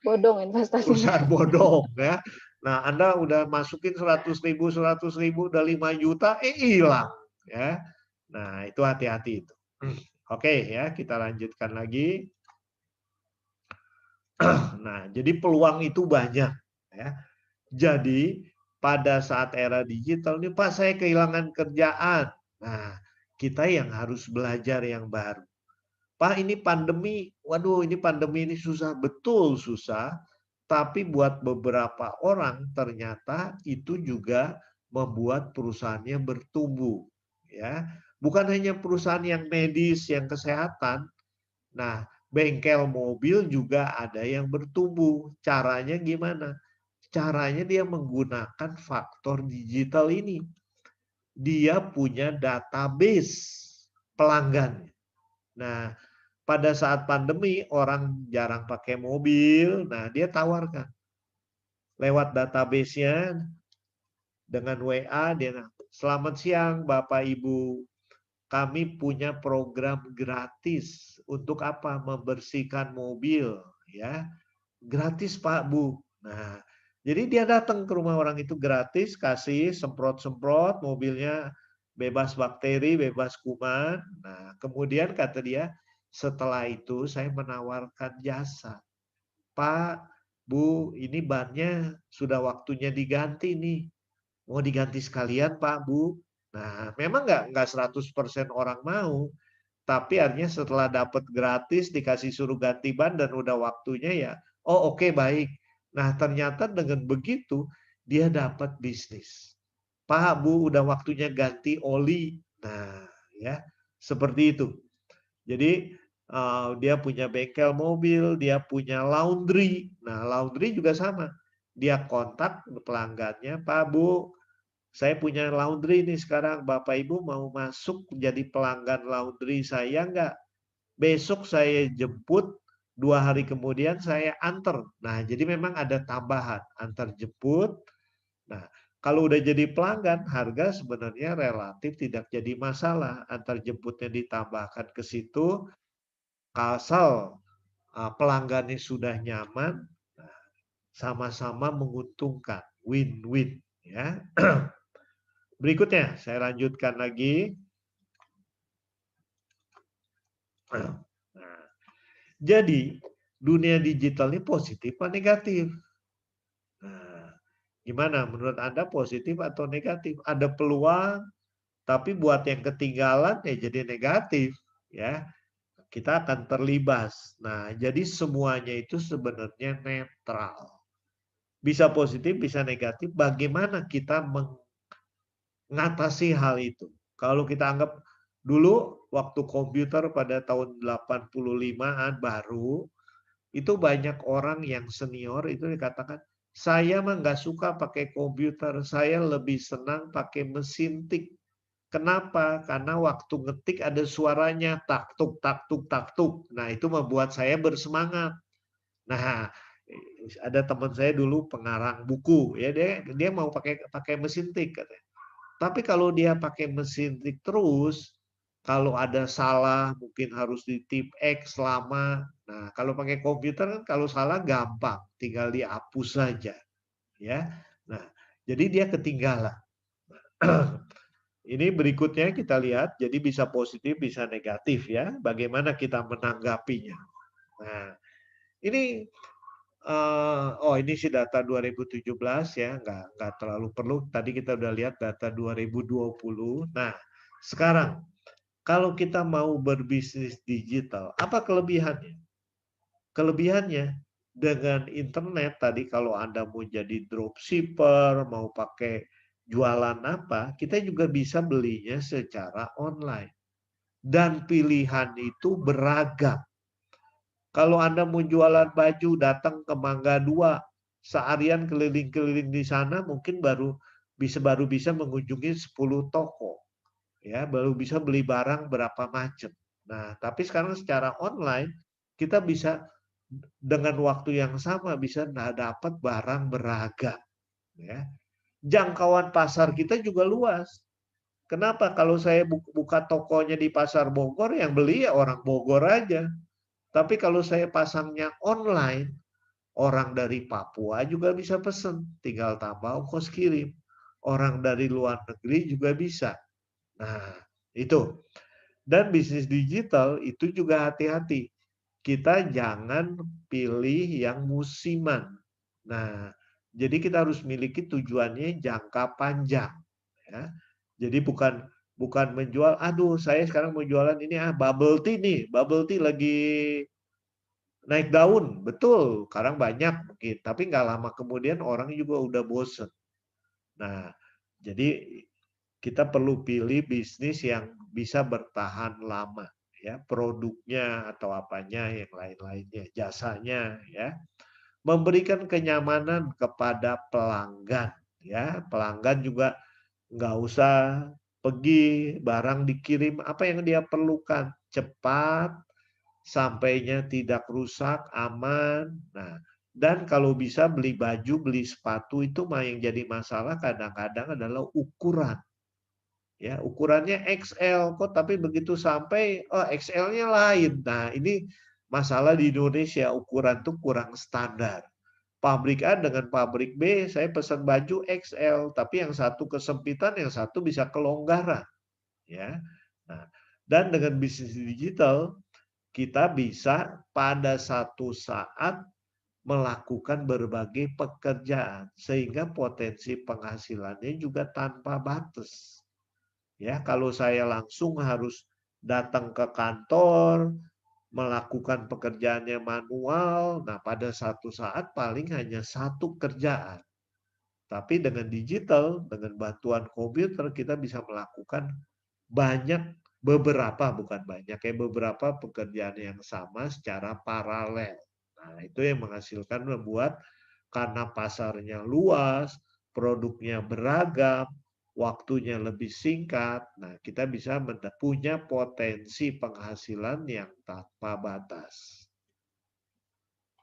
Bodong investasinya. Perusahaan bodong ya. Nah, Anda udah masukin 100.000, udah 5 juta, hilang ya. Nah, itu hati-hati itu. Oke ya, kita lanjutkan lagi. Nah, jadi peluang itu banyak ya. Jadi pada saat era digital ini, Pak, saya kehilangan kerjaan. Nah, kita yang harus belajar yang baru. Pak, ini pandemi, waduh ini pandemi ini susah, betul susah. Tapi buat beberapa orang ternyata itu juga membuat perusahaannya bertumbuh. ya. Bukan hanya perusahaan yang medis, yang kesehatan. Nah, bengkel mobil juga ada yang bertumbuh. Caranya gimana? Caranya dia menggunakan faktor digital ini. Dia punya database pelanggan. Nah, pada saat pandemi orang jarang pakai mobil, nah dia tawarkan lewat database-nya dengan WA dia, selamat siang Bapak Ibu, kami punya program gratis untuk apa? Membersihkan mobil, ya. Gratis Pak Bu. Nah, jadi dia datang ke rumah orang itu gratis, kasih semprot-semprot mobilnya bebas bakteri, bebas kuman. Nah, kemudian kata dia, setelah itu saya menawarkan jasa. Pak, Bu, ini bannya sudah waktunya diganti nih. Mau diganti sekalian Pak, Bu. Nah, memang nggak 100% orang mau. Tapi artinya setelah dapat gratis, dikasih suruh ganti ban dan udah waktunya ya, oh oke, baik. Nah ternyata dengan begitu, dia dapat bisnis. Pak, Bu, udah waktunya ganti oli. Nah ya, seperti itu. Jadi dia punya bengkel mobil, dia punya laundry. Nah laundry juga sama. Dia kontak pelanggannya, Pak, Bu, saya punya laundry nih sekarang, Bapak Ibu mau masuk jadi pelanggan laundry saya enggak? Besok saya jemput, 2 hari kemudian saya antar. Nah, jadi memang ada tambahan, antar jemput. Nah, kalau udah jadi pelanggan, harga sebenarnya relatif tidak jadi masalah. Antar jemputnya ditambahkan ke situ, asal pelanggannya sudah nyaman, sama-sama menguntungkan, win-win, ya. Berikutnya, saya lanjutkan lagi. Nah, jadi dunia digital ini positif atau negatif? Nah, gimana menurut Anda, positif atau negatif? Ada peluang, tapi buat yang ketinggalan ya jadi negatif, ya. Kita akan terlibas. Nah, jadi semuanya itu sebenarnya netral. Bisa positif, bisa negatif. Bagaimana kita mengatasi hal itu? Kalau kita anggap dulu waktu komputer pada tahun 85-an baru, itu banyak orang yang senior itu dikatakan, saya mah nggak suka pakai komputer, saya lebih senang pakai mesin tik. Kenapa? Karena waktu ngetik ada suaranya tak tuk tak tuk tak tuk. Nah itu membuat saya bersemangat. Nah ada teman saya dulu pengarang buku, ya dia mau pakai mesin tik katanya. Tapi kalau dia pakai mesin tik terus, kalau ada salah mungkin harus di tip X lama. Nah, kalau pakai komputer kan kalau salah gampang, tinggal dihapus saja, ya. Nah, jadi dia ketinggalan. Ini berikutnya kita lihat, jadi bisa positif, bisa negatif ya. Bagaimana kita menanggapinya. Nah, ini ini sih data 2017 ya, nggak terlalu perlu. Tadi kita udah lihat data 2020. Nah, sekarang kalau kita mau berbisnis digital, apa kelebihannya? Kelebihannya dengan internet tadi kalau Anda mau jadi dropshipper, mau pakai jualan apa, kita juga bisa belinya secara online. Dan pilihan itu beragam. Kalau Anda mau jualan baju, datang ke Mangga 2, seharian keliling-keliling di sana mungkin baru bisa mengunjungi 10 toko. Ya, baru bisa beli barang berapa macam. Nah, tapi sekarang secara online kita bisa dengan waktu yang sama bisa dapat barang beragam, ya. Jangkauan pasar kita juga luas. Kenapa? Kalau saya buka tokonya di Pasar Bogor, yang beli ya orang Bogor aja. Tapi kalau saya pasangnya online, orang dari Papua juga bisa pesen, tinggal tambah ongkos kirim. Orang dari luar negeri juga bisa. Nah, itu. Dan bisnis digital itu juga hati-hati. Kita jangan pilih yang musiman. Nah, jadi kita harus miliki tujuannya jangka panjang. Ya. Jadi bukan menjual, aduh saya sekarang mau jualan ini bubble tea nih, bubble tea lagi naik daun, betul. Sekarang banyak mungkin, tapi nggak lama kemudian orang juga udah bosen. Nah, jadi kita perlu pilih bisnis yang bisa bertahan lama, ya, produknya atau apanya yang lain-lainnya, jasanya, ya. Memberikan kenyamanan kepada pelanggan, ya. Pelanggan juga nggak usah pergi, barang dikirim apa yang dia perlukan, cepat, sampainya tidak rusak, aman. Nah, dan kalau bisa beli baju, beli sepatu itu mah yang jadi masalah kadang-kadang adalah ukuran. Ya, ukurannya XL kok tapi begitu sampai oh XL-nya lain. Nah, ini masalah di Indonesia, ukuran tuh kurang standar. Pabrik A dengan pabrik B, saya pesan baju XL, tapi yang satu kesempitan, yang satu bisa kelonggaran, ya. Nah, dan dengan bisnis digital kita bisa pada satu saat melakukan berbagai pekerjaan sehingga potensi penghasilannya juga tanpa batas. Ya, kalau saya langsung harus datang ke kantor, melakukan pekerjaannya manual, nah pada satu saat paling hanya satu kerjaan. Tapi dengan digital, dengan bantuan komputer, kita bisa melakukan banyak, beberapa, bukan banyak ya, beberapa pekerjaan yang sama secara paralel. Nah, itu yang menghasilkan membuat karena pasarnya luas, produknya beragam, waktunya lebih singkat, nah kita bisa punya potensi penghasilan yang tanpa batas.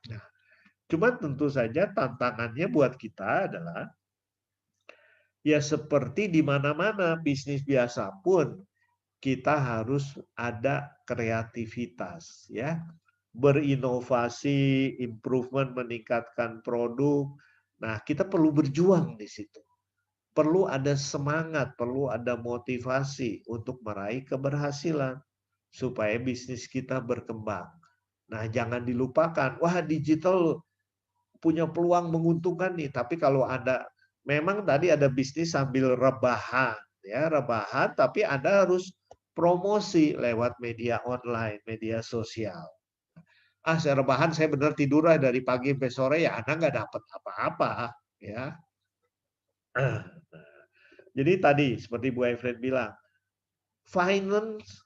Nah, cuma tentu saja tantangannya buat kita adalah ya seperti di mana-mana bisnis biasa pun kita harus ada kreativitas ya, berinovasi, improvement, meningkatkan produk. Nah, kita perlu berjuang di situ. Perlu ada semangat, perlu ada motivasi untuk meraih keberhasilan supaya bisnis kita berkembang. Nah, jangan dilupakan, wah digital punya peluang menguntungkan nih, tapi kalau ada memang tadi ada bisnis sambil rebahan, ya, rebahan tapi Anda harus promosi lewat media online, media sosial. Ah, saya rebahan, saya benar tidur dari pagi sampai sore, ya Anda nggak dapat apa-apa, ya. Jadi tadi seperti Bu Efren bilang, finance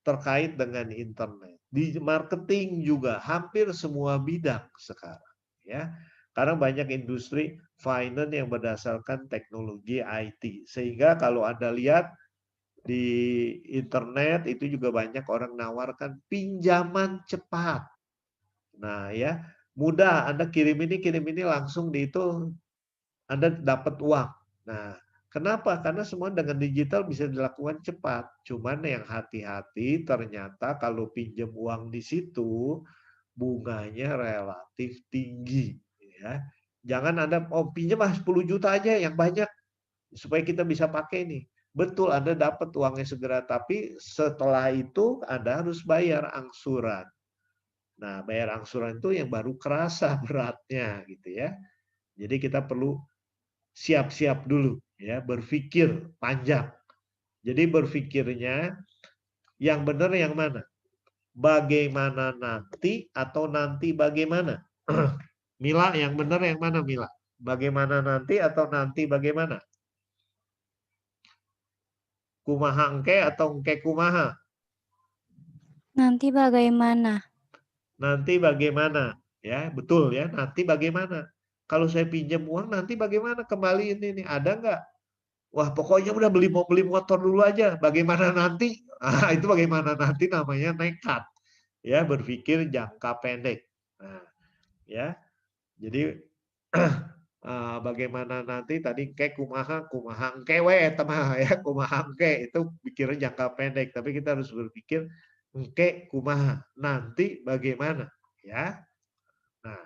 terkait dengan internet. Di marketing juga hampir semua bidang sekarang, ya. Karena banyak industri finance yang berdasarkan teknologi IT. Sehingga kalau Anda lihat di internet itu juga banyak orang nawarkan pinjaman cepat. Nah, ya, mudah Anda kirim ini langsung di itu Anda dapat uang. Nah, kenapa? Karena semua dengan digital bisa dilakukan cepat. Cuman yang hati-hati ternyata kalau pinjam uang di situ bunganya relatif tinggi, ya. Jangan Anda pinjam 10 juta aja yang banyak supaya kita bisa pakai nih. Betul Anda dapat uangnya segera, tapi setelah itu Anda harus bayar angsuran. Nah, bayar angsuran itu yang baru kerasa beratnya gitu ya. Jadi kita perlu siap-siap dulu ya, berpikir panjang. Jadi berpikirnya yang benar yang mana? Bagaimana nanti atau nanti bagaimana? Mila, yang benar yang mana Mila? Bagaimana nanti atau nanti bagaimana? Kumaha engke atau engke kumaha? Nanti bagaimana? Nanti bagaimana? Ya, betul ya. Nanti bagaimana? Kalau saya pinjam uang nanti bagaimana kembaliin ini? Ada nggak? Wah, pokoknya udah mau beli motor dulu aja. Bagaimana nanti? Ah, itu bagaimana nanti namanya nekat. Ya, berpikir jangka pendek. Nah, ya. Jadi bagaimana nanti tadi kayak kumaha engke we temah ya, kumaha engke itu pikiran jangka pendek, tapi kita harus berpikir engke kumaha, nanti bagaimana, ya. Nah,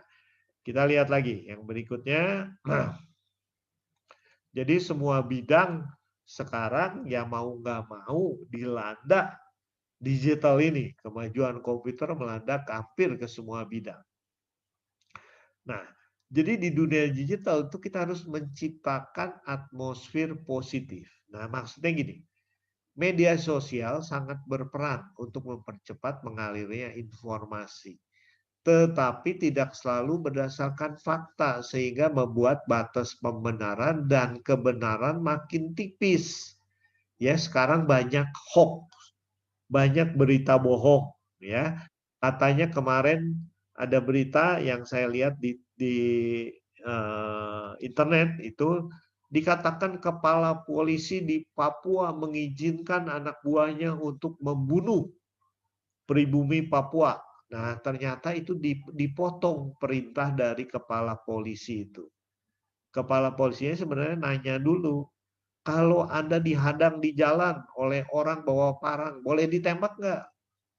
kita lihat lagi yang berikutnya. Jadi semua bidang sekarang ya mau nggak mau dilanda digital ini, kemajuan komputer melanda hampir ke semua bidang. Nah, jadi di dunia digital itu kita harus menciptakan atmosfer positif. Nah, maksudnya gini, media sosial sangat berperan untuk mempercepat mengalirnya informasi. Tetapi tidak selalu berdasarkan fakta, sehingga membuat batas pembenaran dan kebenaran makin tipis. Ya, sekarang banyak hoax, banyak berita bohong, ya. Katanya kemarin ada berita yang saya lihat di internet itu dikatakan kepala polisi di Papua mengizinkan anak buahnya untuk membunuh pribumi Papua. Nah, ternyata itu dipotong perintah dari kepala polisi itu. Kepala polisinya sebenarnya nanya dulu, kalau Anda dihadang di jalan oleh orang bawa parang, boleh ditembak nggak?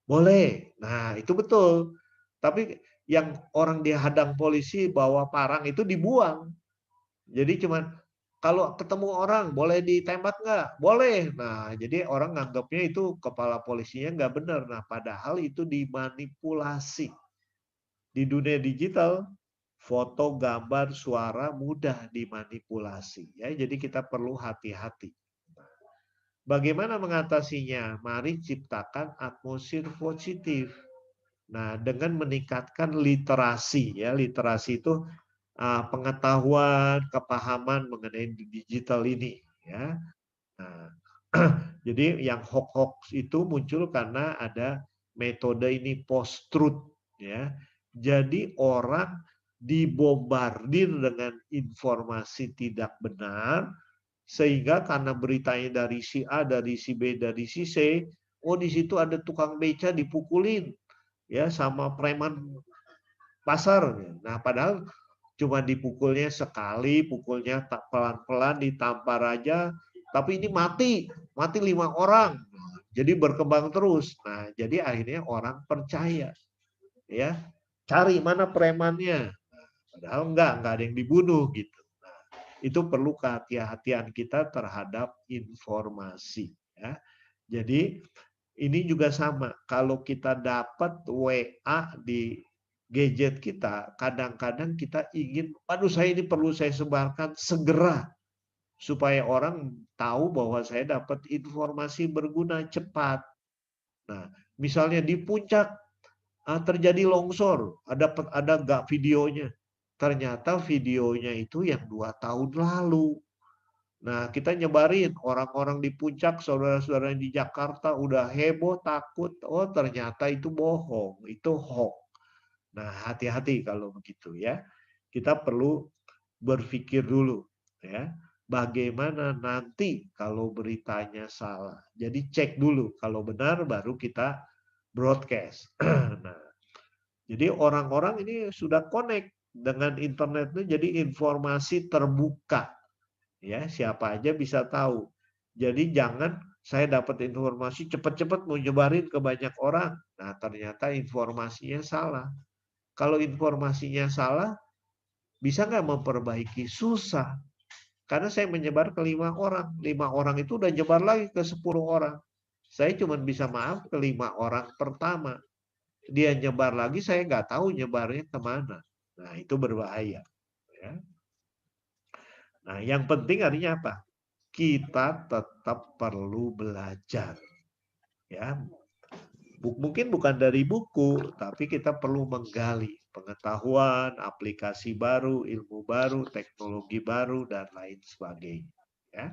Boleh. Nah, itu betul. Tapi yang orang dihadang polisi bawa parang itu dibuang. Jadi cuman kalau ketemu orang boleh ditembak nggak? Boleh. Nah, jadi orang nganggapnya itu kepala polisinya nggak benar. Nah, padahal itu dimanipulasi. Di dunia digital, foto, gambar, suara mudah dimanipulasi. Ya, jadi kita perlu hati-hati. Bagaimana mengatasinya? Mari ciptakan atmosfer positif. Nah, dengan meningkatkan literasi, ya, literasi itu pengetahuan, kepahaman mengenai digital ini, ya. Nah, jadi yang hoax-hoax itu muncul karena ada metode ini post-truth, ya. Jadi orang dibombardir dengan informasi tidak benar, sehingga karena beritanya dari si A, dari si B, dari si C, oh di situ ada tukang beca dipukulin, ya, sama preman pasar. Nah, padahal cuma dipukulnya sekali, pukulnya tak pelan-pelan ditampar aja, tapi ini mati 5 orang. Jadi berkembang terus. Nah, jadi akhirnya orang percaya, ya. Cari mana premannya. Padahal enggak ada yang dibunuh gitu. Nah, itu perlu kehati-hatian kita terhadap informasi, ya. Jadi ini juga sama, kalau kita dapat WA di gadget kita, kadang-kadang kita ingin, aduh saya ini perlu saya sebarkan segera, supaya orang tahu bahwa saya dapat informasi berguna cepat. Nah, misalnya di puncak terjadi longsor, ada nggak videonya? Ternyata videonya itu yang 2 tahun lalu. Nah, kita nyebarin orang-orang di puncak, saudara-saudara di Jakarta udah heboh, takut. Oh, ternyata itu bohong, itu hoax. Nah, hati-hati kalau begitu ya. Kita perlu berpikir dulu ya. Bagaimana nanti kalau beritanya salah. Jadi cek dulu, kalau benar baru kita broadcast. Nah, jadi orang-orang ini sudah connect dengan internet itu, jadi informasi terbuka. Ya, siapa aja bisa tahu. Jadi jangan saya dapat informasi cepat-cepat mau nyebarin ke banyak orang. Nah, ternyata informasinya salah. Kalau informasinya salah, bisa nggak memperbaiki? Susah. Karena saya menyebar ke 5 orang. 5 orang itu udah nyebar lagi ke 10 orang. Saya cuma bisa maaf ke 5 orang pertama. Dia nyebar lagi, saya nggak tahu nyebarnya kemana. Nah, itu berbahaya. Ya. Nah, yang penting artinya apa? Kita tetap perlu belajar. Ya, mungkin bukan dari buku, tapi kita perlu menggali pengetahuan, aplikasi baru, ilmu baru, teknologi baru, dan lain sebagainya. Ya.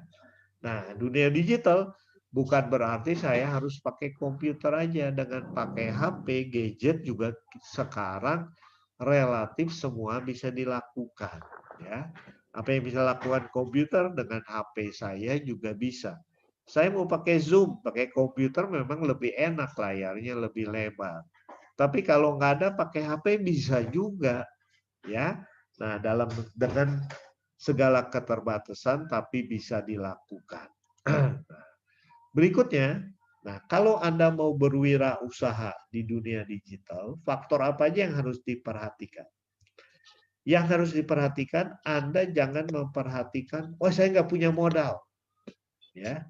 Nah, dunia digital bukan berarti saya harus pakai komputer aja. Dengan pakai HP, gadget juga sekarang relatif semua bisa dilakukan. Ya. Apa yang bisa lakukan komputer dengan HP saya juga bisa. Saya mau pakai Zoom, pakai komputer memang lebih enak, layarnya lebih lebar. Tapi kalau nggak ada pakai HP bisa juga, ya. Nah, dengan segala keterbatasan tapi bisa dilakukan. Berikutnya, nah kalau Anda mau berwirausaha di dunia digital, faktor apa aja yang harus diperhatikan? Yang harus diperhatikan, Anda jangan memperhatikan, oh saya nggak punya modal, ya.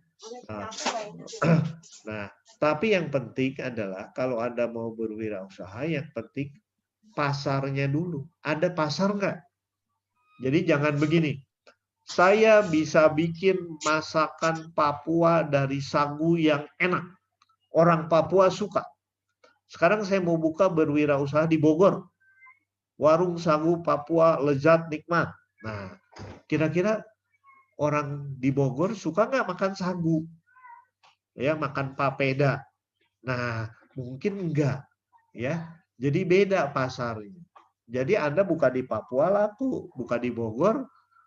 Nah, tapi yang penting adalah kalau Anda mau berwirausaha, yang penting pasarnya dulu. Ada pasar nggak? Jadi jangan begini, saya bisa bikin masakan Papua dari sagu yang enak. Orang Papua suka. Sekarang saya mau buka berwirausaha di Bogor. Warung sagu Papua lezat nikmat. Nah, kira-kira orang di Bogor suka nggak makan sagu? ya makan papeda. Nah, mungkin enggak, ya. Jadi beda pasarnya. Jadi Anda buka di Papua laku, buka di Bogor,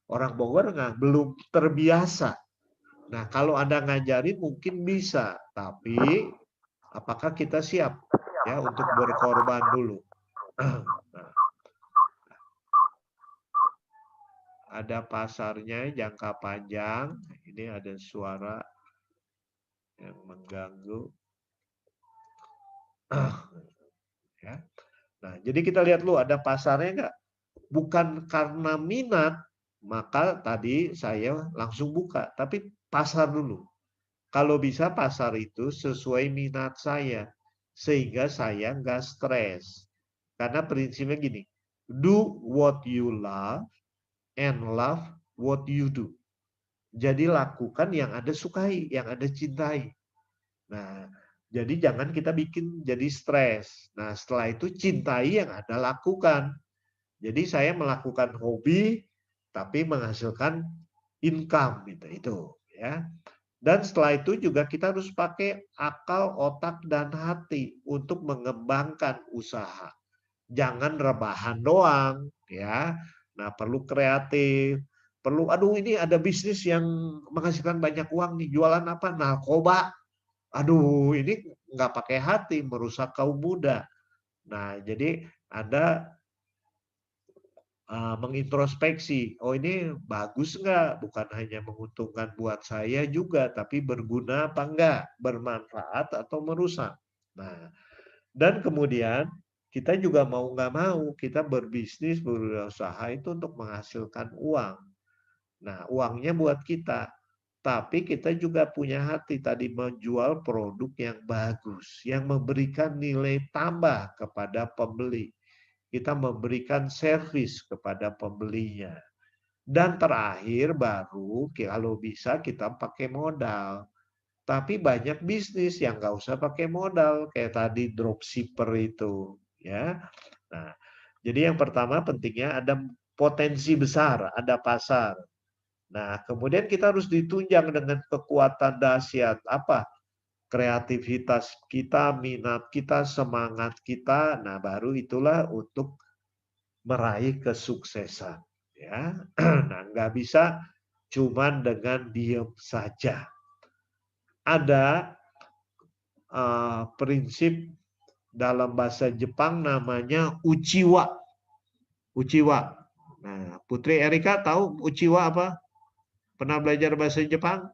orang Bogor belum terbiasa. Nah, kalau Anda ngajarin mungkin bisa, tapi apakah kita siap ya untuk berkorban dulu? Nah, ada pasarnya jangka panjang. Ini ada suara yang mengganggu. Ya. Nah, jadi kita lihat dulu ada pasarnya enggak? Bukan karena minat, maka tadi saya langsung buka, tapi pasar dulu. Kalau bisa pasar itu sesuai minat saya, sehingga saya nggak stres. Karena prinsipnya gini, do what you love and love what you do. Jadi lakukan yang Anda sukai, yang Anda cintai. Nah, jadi jangan kita bikin jadi stres. Nah, setelah itu cintai yang Anda lakukan. Jadi saya melakukan hobi tapi menghasilkan income gitu itu ya. Dan setelah itu juga kita harus pakai akal, otak dan hati untuk mengembangkan usaha. Jangan rebahan doang ya. Nah, perlu kreatif, perlu aduh ini ada bisnis yang menghasilkan banyak uang nih, jualan apa? Narkoba. Aduh, ini nggak pakai hati, merusak kaum muda. Nah, jadi Anda mengintrospeksi, oh ini bagus nggak? Bukan hanya menguntungkan buat saya juga, tapi berguna apa enggak? Bermanfaat atau merusak? Nah, dan kemudian kita juga mau nggak mau, kita berbisnis, berusaha itu untuk menghasilkan uang. Nah, uangnya buat kita. Tapi kita juga punya hati tadi menjual produk yang bagus, yang memberikan nilai tambah kepada pembeli. Kita memberikan servis kepada pembelinya. Dan terakhir baru kalau bisa kita pakai modal. Tapi banyak bisnis yang nggak usah pakai modal kayak tadi dropshipper itu, ya. Nah, jadi yang pertama pentingnya ada potensi besar, ada pasar. Nah, kemudian kita harus ditunjang dengan kekuatan dahsyat. Apa? Kreativitas kita, minat kita, semangat kita. Nah, baru itulah untuk meraih kesuksesan. Ya, nah nggak bisa cuman dengan diem saja. Ada prinsip dalam bahasa Jepang namanya uchiwa. Uchiwa. Nah, Putri Erika tahu uchiwa apa? Pernah belajar bahasa Jepang?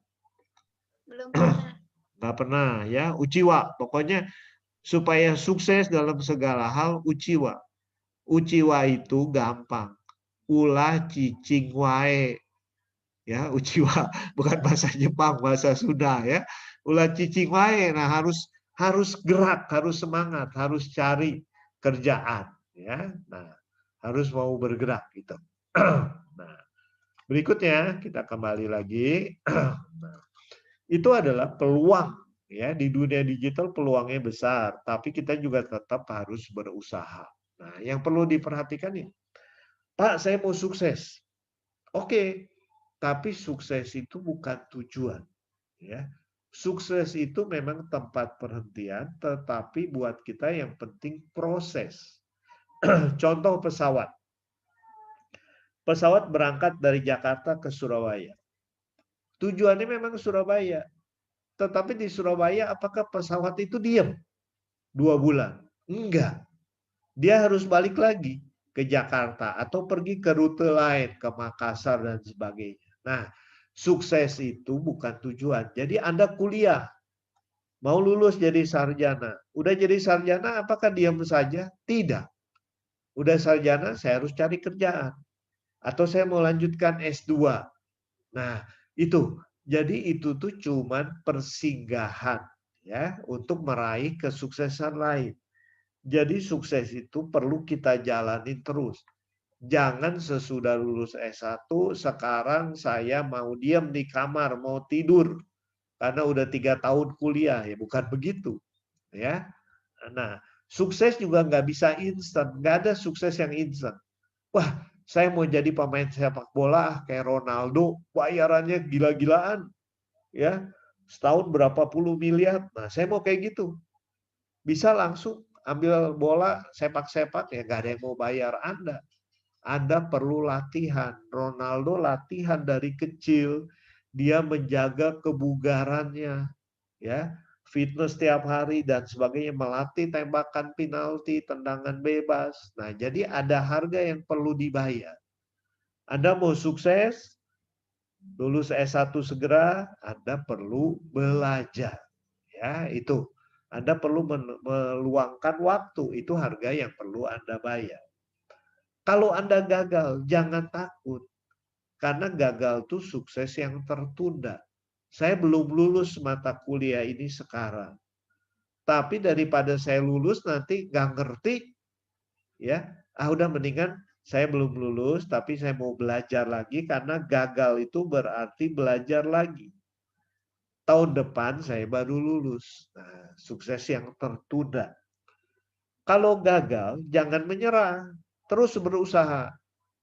Belum pernah. Nggak pernah ya. Uchiwa. Pokoknya supaya sukses dalam segala hal uchiwa. Uchiwa itu gampang. Ulah cicing wae. Ya, uchiwa bukan bahasa Jepang, bahasa Sunda ya. Ulah cicing wae. Nah, harus gerak, harus semangat, harus cari kerjaan ya. Nah, harus mau bergerak gitu. Nah, berikutnya kita kembali lagi. Nah, itu adalah peluang ya, di dunia digital peluangnya besar, tapi kita juga tetap harus berusaha. Nah, yang perlu diperhatikan ini, Pak, saya mau sukses. Oke, tapi sukses itu bukan tujuan. Ya, sukses itu memang tempat perhentian, tetapi buat kita yang penting proses. Contoh pesawat. Pesawat berangkat dari Jakarta ke Surabaya. Tujuannya memang Surabaya. Tetapi di Surabaya apakah pesawat itu diam 2 bulan? Enggak. Dia harus balik lagi ke Jakarta atau pergi ke rute lain, ke Makassar dan sebagainya. Nah, sukses itu bukan tujuan. Jadi Anda kuliah, mau lulus jadi sarjana. Udah jadi sarjana apakah diam saja? Tidak. Udah sarjana saya harus cari kerjaan. Atau saya mau lanjutkan S2. Nah, itu. Jadi itu tuh cuman persinggahan ya untuk meraih kesuksesan lain. Jadi sukses itu perlu kita jalani terus. Jangan sesudah lulus S1 sekarang saya mau diam di kamar, mau tidur karena udah 3 tahun kuliah, ya bukan begitu ya. Nah, sukses juga nggak bisa instan, nggak ada sukses yang instan. Wah, saya mau jadi pemain sepak bola kayak Ronaldo, bayarannya gila-gilaan, ya. setahun berapa puluh miliar. Nah, saya mau kayak gitu. Bisa langsung ambil bola, sepak-sepak, ya nggak ada yang mau bayar Anda. Anda perlu latihan. Ronaldo latihan dari kecil, dia menjaga kebugarannya, ya, fitness setiap hari dan sebagainya, melatih tembakan penalti, tendangan bebas. Nah, jadi ada harga yang perlu dibayar. Anda mau sukses, lulus S1 segera, Anda perlu belajar. Ya, itu. Anda perlu meluangkan waktu, itu harga yang perlu Anda bayar. Kalau Anda gagal, jangan takut. Karena gagal itu sukses yang tertunda. Saya belum lulus mata kuliah ini sekarang. Tapi daripada saya lulus nanti nggak ngerti, ya, udah mendingan saya belum lulus, tapi saya mau belajar lagi karena gagal itu berarti belajar lagi. Tahun depan saya baru lulus. Nah, sukses yang tertunda. Kalau gagal, jangan menyerah, terus berusaha.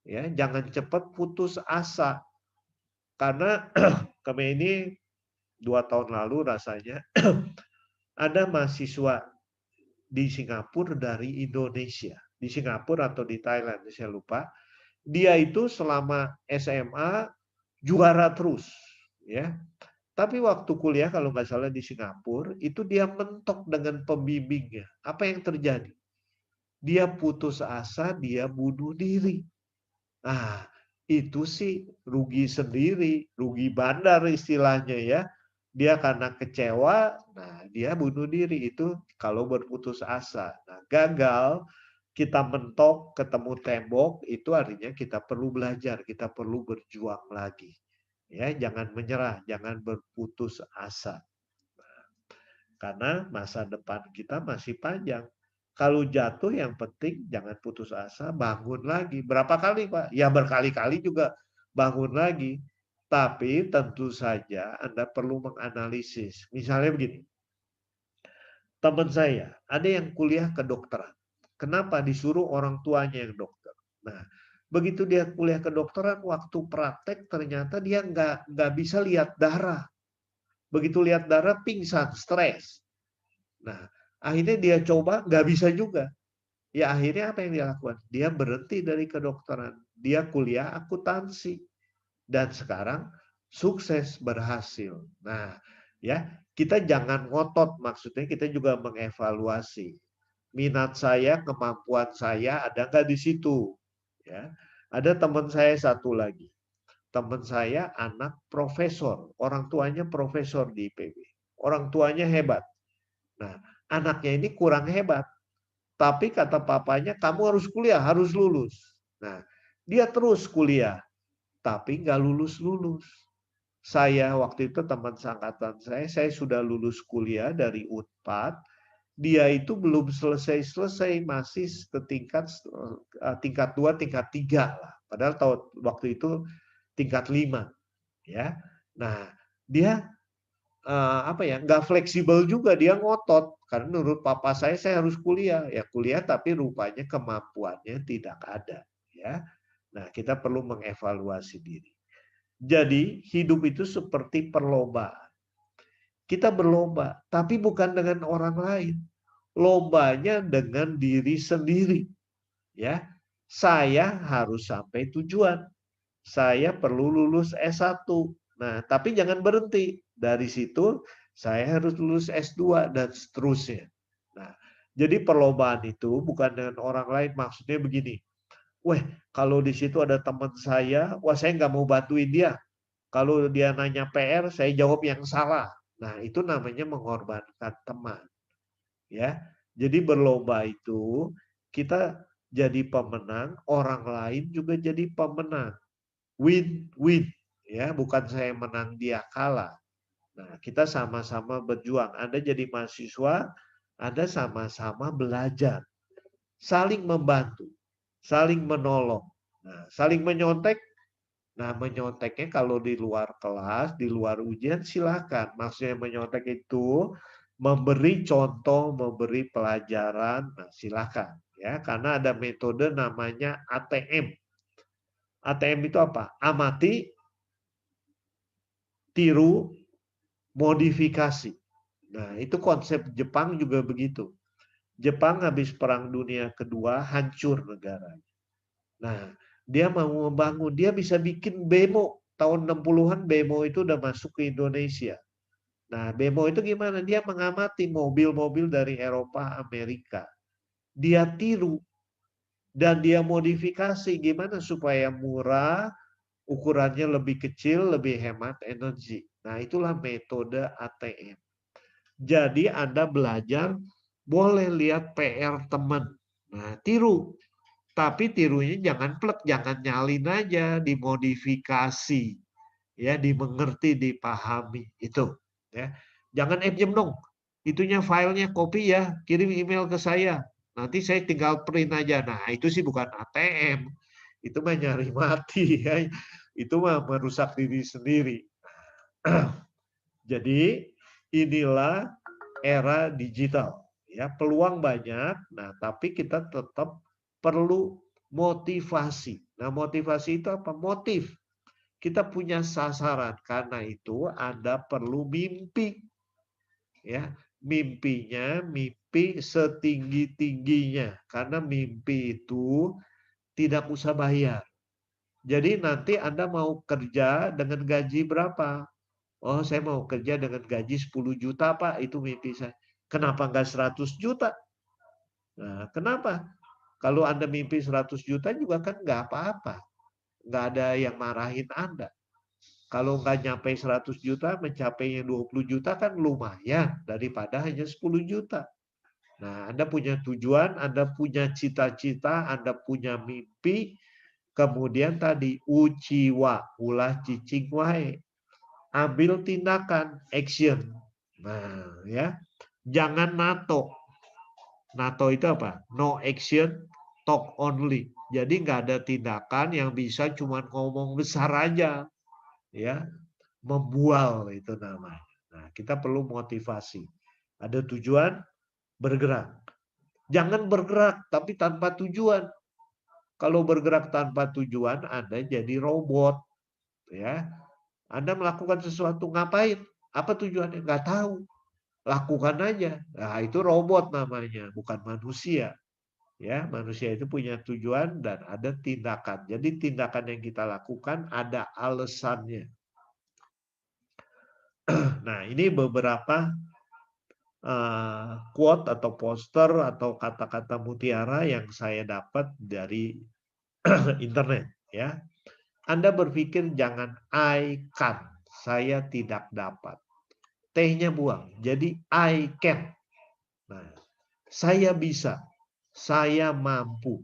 Ya, jangan cepat putus asa. Karena kami ini 2 tahun lalu rasanya ada mahasiswa di Singapura dari Indonesia. Di Singapura atau di Thailand, saya lupa. Dia itu selama SMA juara terus. Ya. Tapi waktu kuliah kalau nggak salah di Singapura, itu dia mentok dengan pembimbingnya. Apa yang terjadi? Dia putus asa, dia bunuh diri. Nah, itu sih rugi sendiri, rugi bandar istilahnya ya. Dia karena kecewa, nah dia bunuh diri itu kalau berputus asa. Nah, gagal, kita mentok, ketemu tembok, itu artinya kita perlu belajar, kita perlu berjuang lagi. Ya, jangan menyerah, jangan berputus asa. Karena masa depan kita masih panjang. Kalau jatuh yang penting jangan putus asa, bangun lagi. Berapa kali Pak? Ya berkali-kali juga bangun lagi. Tapi tentu saja Anda perlu menganalisis. Misalnya begini, teman saya ada yang kuliah kedokteran. Kenapa disuruh orang tuanya yang dokter? Nah, begitu dia kuliah kedokteran, waktu praktek ternyata dia nggak bisa lihat darah. Begitu lihat darah pingsan, stres. Nah, akhirnya dia coba, nggak bisa juga. Ya akhirnya apa yang dia lakukan? Dia berhenti dari kedokteran. Dia kuliah akuntansi. Dan sekarang sukses, berhasil. Nah, ya kita jangan ngotot. Maksudnya kita juga mengevaluasi. Minat saya, kemampuan saya ada nggak di situ? Ya, ada teman saya satu lagi. Teman saya anak profesor. Orang tuanya profesor di IPB. Orang tuanya hebat. Nah, anaknya ini kurang hebat. Tapi kata papanya, kamu harus kuliah, harus lulus. Nah, dia terus kuliah, tapi nggak lulus-lulus. Saya waktu itu teman seangkatan saya sudah lulus kuliah dari Unpad. Dia itu belum selesai-selesai, masih ke tingkat 2, tingkat 3 lah. Padahal waktu itu tingkat 5. Ya. Nah, dia nggak fleksibel juga, dia ngotot karena menurut papa saya harus kuliah, ya kuliah tapi rupanya kemampuannya tidak ada, ya. Nah, kita perlu mengevaluasi diri. Jadi hidup itu seperti perlombaan. Kita berlomba, tapi bukan dengan orang lain. Lombanya dengan diri sendiri, ya. Saya harus sampai tujuan. Saya perlu lulus S1. Nah, tapi jangan berhenti. Dari situ saya harus lulus S2 dan seterusnya. Nah, jadi perlombaan itu bukan dengan orang lain. Maksudnya begini, wah kalau di situ ada teman saya, wah saya nggak mau bantuin dia. Kalau dia nanya PR, saya jawab yang salah. Nah, itu namanya mengorbankan teman. Ya, jadi berlomba itu kita jadi pemenang, orang lain juga jadi pemenang. Win-win, ya, bukan saya menang dia kalah. Nah, kita sama-sama berjuang. Anda jadi mahasiswa, Anda sama-sama belajar, saling membantu, saling menolong. Nah, saling menyontek. Nah, menyonteknya kalau di luar kelas, di luar ujian silakan. Maksudnya menyontek itu memberi contoh, memberi pelajaran, nah silakan ya, karena ada metode namanya ATM. ATM itu apa? Amati, tiru, modifikasi. Nah, itu konsep Jepang juga begitu. Jepang habis Perang Dunia Kedua hancur negaranya. Nah, dia mau membangun, dia bisa bikin bemo. Tahun 60-an bemo itu udah masuk ke Indonesia. Nah, bemo itu gimana? Dia mengamati mobil-mobil dari Eropa, Amerika. Dia tiru dan dia modifikasi gimana supaya murah, ukurannya lebih kecil, lebih hemat energi. Nah, itulah metode ATM. Jadi Anda belajar boleh lihat PR teman. Nah, tiru. Tapi tirunya jangan plek, jangan nyalin aja, dimodifikasi. Ya, dimengerti, dipahami. Itu. Ya. Jangan jam dong. Itunya filenya copy ya, kirim email ke saya. Nanti saya tinggal print aja. Nah, itu sih bukan ATM. Itu mah nyari mati ya. Itu mah merusak diri sendiri. Jadi inilah era digital. Ya, peluang banyak. Nah, tapi kita tetap perlu motivasi. Nah, motivasi itu apa? Motif. Kita punya sasaran. Karena itu Anda perlu mimpi. Ya, mimpinya mimpi setinggi-tingginya. Karena mimpi itu tidak usah bayar. Jadi nanti Anda mau kerja dengan gaji berapa? Oh, saya mau kerja dengan gaji 10 juta, Pak. Itu mimpi saya. Kenapa enggak 100 juta? Nah, kenapa? Kalau Anda mimpi 100 juta juga kan enggak apa-apa. Enggak ada yang marahin Anda. Kalau enggak nyampe 100 juta, mencapainya 20 juta kan lumayan daripada hanya 10 juta. Nah, Anda punya tujuan, Anda punya cita-cita, Anda punya mimpi, kemudian tadi uciwa, ulah cicing wae. Ambil tindakan, action. Nah, ya. Jangan NATO. NATO itu apa? No action, talk only. Jadi nggak ada tindakan yang bisa cuma ngomong besar aja. Ya, membual itu namanya. Nah, kita perlu motivasi. Ada tujuan, bergerak. Jangan bergerak tapi tanpa tujuan. Kalau bergerak tanpa tujuan, Anda jadi robot. Ya, Anda melakukan sesuatu, ngapain? Apa tujuannya? Nggak tahu. Lakukan aja. Nah, itu robot namanya, bukan manusia. Ya, manusia itu punya tujuan dan ada tindakan. Jadi tindakan yang kita lakukan ada alasannya. Nah, ini beberapa quote atau poster atau kata-kata mutiara yang saya dapat dari internet. Ya, Anda berpikir jangan I can, saya tidak dapat. T-nya buang, jadi I can. Nah, saya bisa, saya mampu.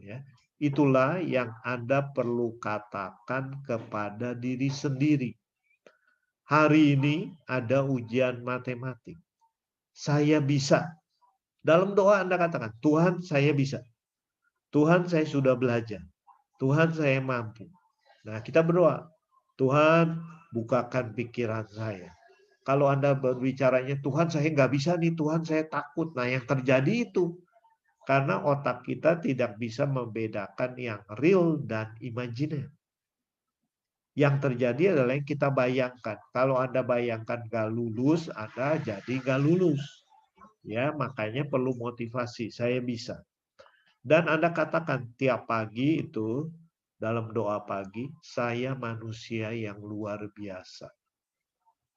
Ya, itulah yang Anda perlu katakan kepada diri sendiri. Hari ini ada ujian matematik. Saya bisa. Dalam doa Anda katakan, Tuhan saya bisa. Tuhan saya sudah belajar. Tuhan saya mampu. Nah, kita berdoa. Tuhan bukakan pikiran saya. Kalau Anda berbicaranya, Tuhan saya nggak bisa nih, Tuhan saya takut. Nah, yang terjadi itu. Karena otak kita tidak bisa membedakan yang real dan imajiner. Yang terjadi adalah yang kita bayangkan. Kalau Anda bayangkan nggak lulus, Anda jadi nggak lulus. Ya, makanya perlu motivasi. Saya bisa. Dan Anda katakan tiap pagi itu dalam doa pagi, saya manusia yang luar biasa.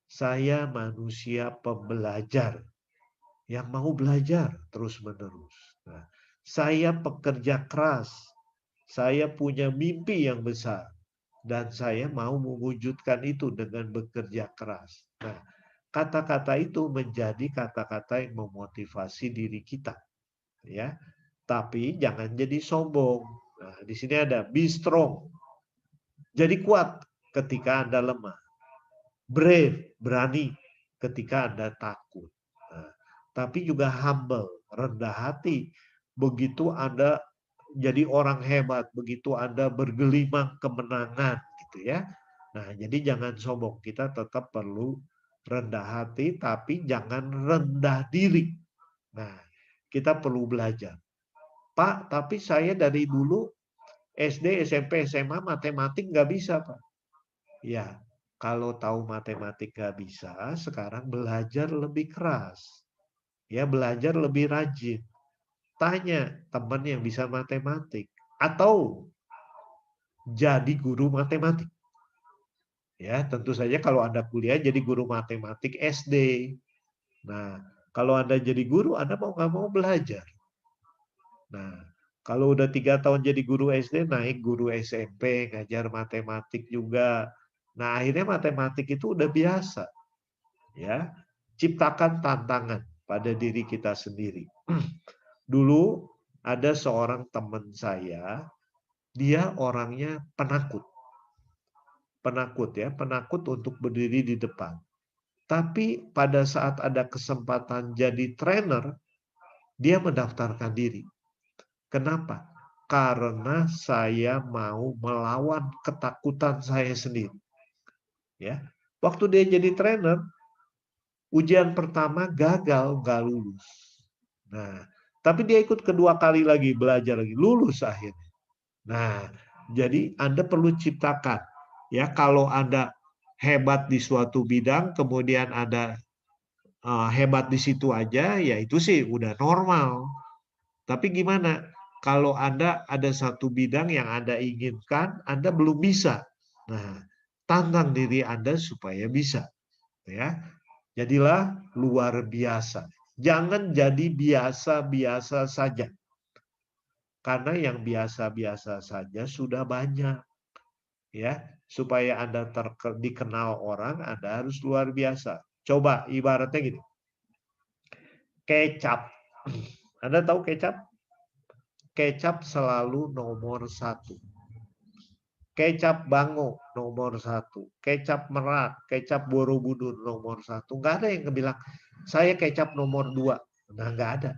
Saya manusia pembelajar yang mau belajar terus-menerus. Nah, saya pekerja keras. Saya punya mimpi yang besar. Dan saya mau mewujudkan itu dengan bekerja keras. Nah, kata-kata itu menjadi kata-kata yang memotivasi diri kita. Ya, tapi jangan jadi sombong. Nah, di sini ada be strong. Jadi kuat ketika Anda lemah. Brave, berani ketika Anda takut. Nah, tapi juga humble, rendah hati. Begitu Anda jadi orang hebat, begitu Anda bergelimang kemenangan gitu ya. Nah, jadi jangan sombong, kita tetap perlu rendah hati tapi jangan rendah diri. Nah, kita perlu belajar. Pak, tapi saya dari dulu SD, SMP, SMA matematik nggak bisa, Pak. Ya, kalau tahu matematik nggak bisa, sekarang belajar lebih keras. Ya, belajar lebih rajin. Tanya teman yang bisa matematik. Atau jadi guru matematik. Ya, tentu saja kalau Anda kuliah jadi guru matematik SD. Nah, kalau Anda jadi guru, Anda mau nggak mau belajar. Nah, kalau udah 3 tahun jadi guru SD, naik guru SMP, ngajar matematik juga. Nah, akhirnya matematik itu udah biasa. Ya, ciptakan tantangan pada diri kita sendiri. Dulu ada seorang teman saya, dia orangnya penakut. Penakut ya, penakut untuk berdiri di depan. Tapi pada saat ada kesempatan jadi trainer, dia mendaftarkan diri. Kenapa? Karena saya mau melawan ketakutan saya sendiri. Ya, waktu dia jadi trainer, ujian pertama gagal, nggak lulus. Nah, tapi dia ikut kedua kali lagi, belajar lagi, lulus akhirnya. Nah, jadi Anda perlu ciptakan. Ya, kalau Anda hebat di suatu bidang, kemudian Anda hebat di situ aja, ya itu sih udah normal. Tapi gimana kalau Anda ada satu bidang yang Anda inginkan, Anda belum bisa. Nah, tantang diri Anda supaya bisa. Ya, jadilah luar biasa. Jangan jadi biasa-biasa saja. Karena yang biasa-biasa saja sudah banyak. Ya, supaya Anda dikenal orang, Anda harus luar biasa. Coba ibaratnya gini. Kecap. Anda tahu kecap? Kecap selalu nomor 1. Kecap Bango nomor 1. Kecap Merak, kecap Borobudur nomor 1. Nggak ada yang bilang, saya kecap nomor 2. Nah, nggak ada.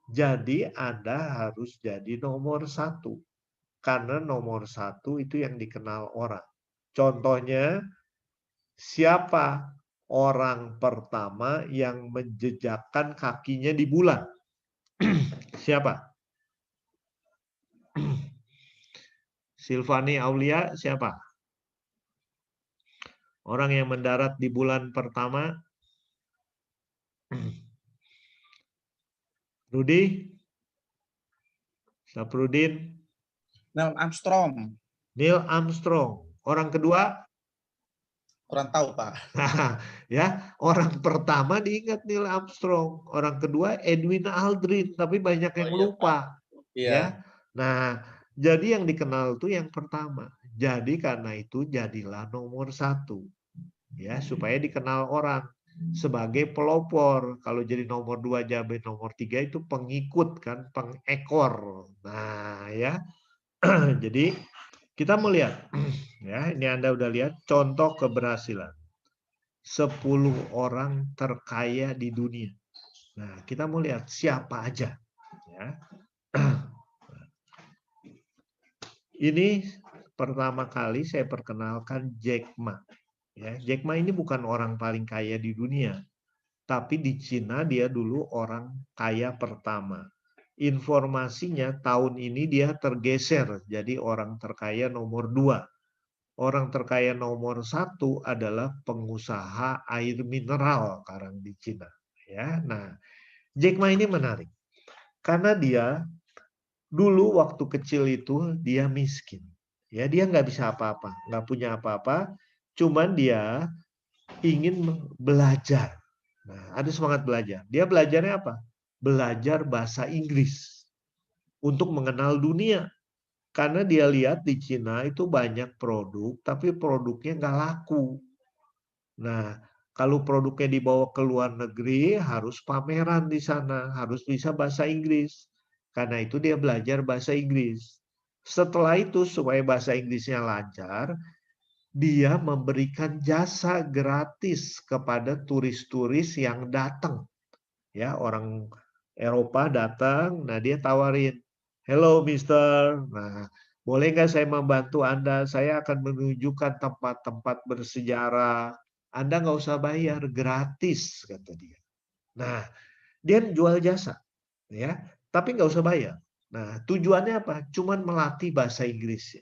Jadi Anda harus jadi nomor 1. Karena nomor 1 itu yang dikenal orang. Contohnya, siapa orang pertama yang menjejakkan kakinya di bulan? Siapa? Silvani Aulia siapa? Orang yang mendarat di bulan pertama? Rudi? Saprudin? Neil Armstrong. Neil Armstrong. Orang kedua? Kurang tahu, Pak. Ya, orang pertama diingat Neil Armstrong. Orang kedua Edwin Aldrin, tapi banyak yang iya, lupa. Iya. Ya. Nah, jadi yang dikenal itu yang pertama. Jadi karena itu jadilah nomor 1. Ya, supaya dikenal orang sebagai pelopor. Kalau jadi nomor 2, jadi nomor 3 itu pengikut kan, pengekor. Nah, ya. Jadi kita melihat ya, ini Anda udah lihat contoh keberhasilan. 10 orang terkaya di dunia. Nah, kita mau lihat siapa aja ya. Ini pertama kali saya perkenalkan Jack Ma. Ya, Jack Ma ini bukan orang paling kaya di dunia, tapi di Cina dia dulu orang kaya pertama. Informasinya tahun ini dia tergeser jadi orang terkaya nomor 2. Orang terkaya nomor 1 adalah pengusaha air mineral sekarang di Cina. Ya, nah Jack Ma ini menarik karena dia dulu waktu kecil itu dia miskin. Ya, dia nggak bisa apa-apa, nggak punya apa-apa. Cuman dia ingin belajar. Nah, ada semangat belajar. Dia belajarnya apa? Belajar bahasa Inggris untuk mengenal dunia. Karena dia lihat di Cina itu banyak produk, tapi produknya nggak laku. Nah, kalau produknya dibawa ke luar negeri, harus pameran di sana, harus bisa bahasa Inggris. Karena itu dia belajar bahasa Inggris. Setelah itu, supaya bahasa Inggrisnya lancar, dia memberikan jasa gratis kepada turis-turis yang datang. Ya, orang Eropa datang, nah dia tawarin, "Hello, Mister. Nah, boleh nggak saya membantu Anda? Saya akan menunjukkan tempat-tempat bersejarah. Anda nggak usah bayar, gratis," kata dia. Nah, dia jual jasa, ya, tapi nggak usah bayar. Nah, tujuannya apa? Cuman melatih bahasa Inggris.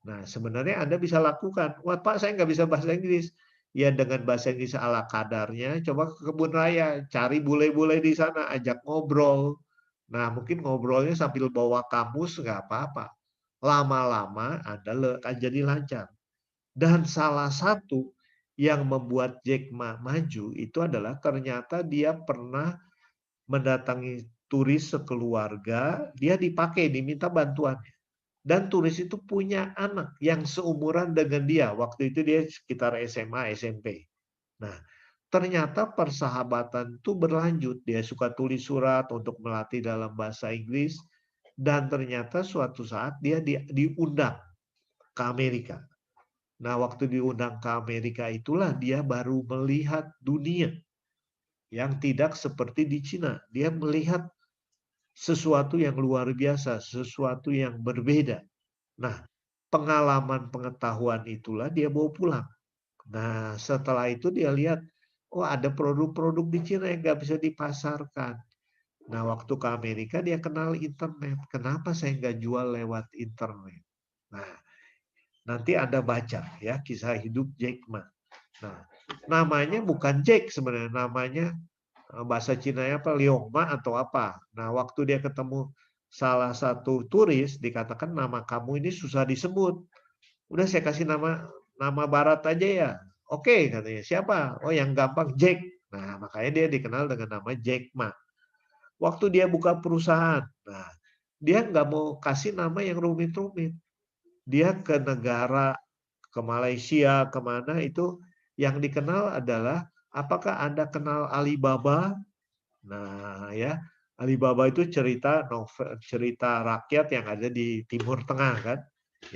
Nah, sebenarnya Anda bisa lakukan. Wah, Pak, saya nggak bisa bahasa Inggris. Ya, dengan bahasa Inggris ala kadarnya, coba ke kebun raya, cari bule-bule di sana, ajak ngobrol. Nah, mungkin ngobrolnya sambil bawa kamus, nggak apa-apa. Lama-lama Anda akan jadi lancar. Dan salah satu yang membuat Jack Ma maju itu adalah ternyata dia pernah mendatangi turis sekeluarga, dia dipakai, diminta bantuan. Dan turis itu punya anak yang seumuran dengan dia. Waktu itu dia sekitar SMA, SMP. Nah, ternyata persahabatan itu berlanjut. Dia suka tulis surat untuk melatih dalam bahasa Inggris. Dan ternyata suatu saat dia diundang ke Amerika. Nah, waktu diundang ke Amerika itulah dia baru melihat dunia yang tidak seperti di Cina. Dia melihat sesuatu yang luar biasa, sesuatu yang berbeda. Nah, pengalaman pengetahuan itulah dia bawa pulang. Nah, setelah itu dia lihat, oh ada produk-produk di Cina yang nggak bisa dipasarkan. Nah, waktu ke Amerika dia kenal internet. Kenapa saya nggak jual lewat internet? Nah, nanti Anda baca ya kisah hidup Jack Ma. Nah, namanya bukan Jack sebenarnya, namanya bahasa Cina apa Liong Ma atau apa. Nah, waktu dia ketemu salah satu turis dikatakan nama kamu ini susah disebut. Udah saya kasih nama barat aja ya. Oke, katanya. Siapa? Oh, yang gampang Jack. Nah, makanya dia dikenal dengan nama Jack Ma. Waktu dia buka perusahaan, nah dia nggak mau kasih nama yang rumit-rumit. Dia ke negara, ke Malaysia, kemana itu yang dikenal adalah apakah Anda kenal Alibaba? Nah, ya Alibaba itu cerita rakyat yang ada di Timur Tengah kan,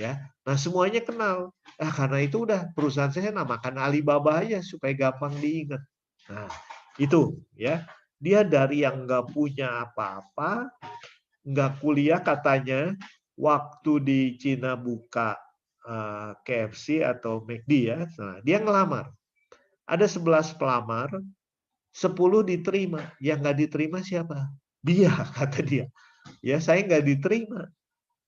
ya. Nah, semuanya kenal. Nah, karena itu udah perusahaan saya namakan Alibaba aja supaya gampang diingat. Nah, itu ya. Dia dari yang nggak punya apa-apa, nggak kuliah katanya, waktu di Cina buka KFC atau McD ya, nah, dia ngelamar. Ada 11 pelamar, 10 diterima. Yang nggak diterima siapa? Dia, kata dia. Ya, saya nggak diterima.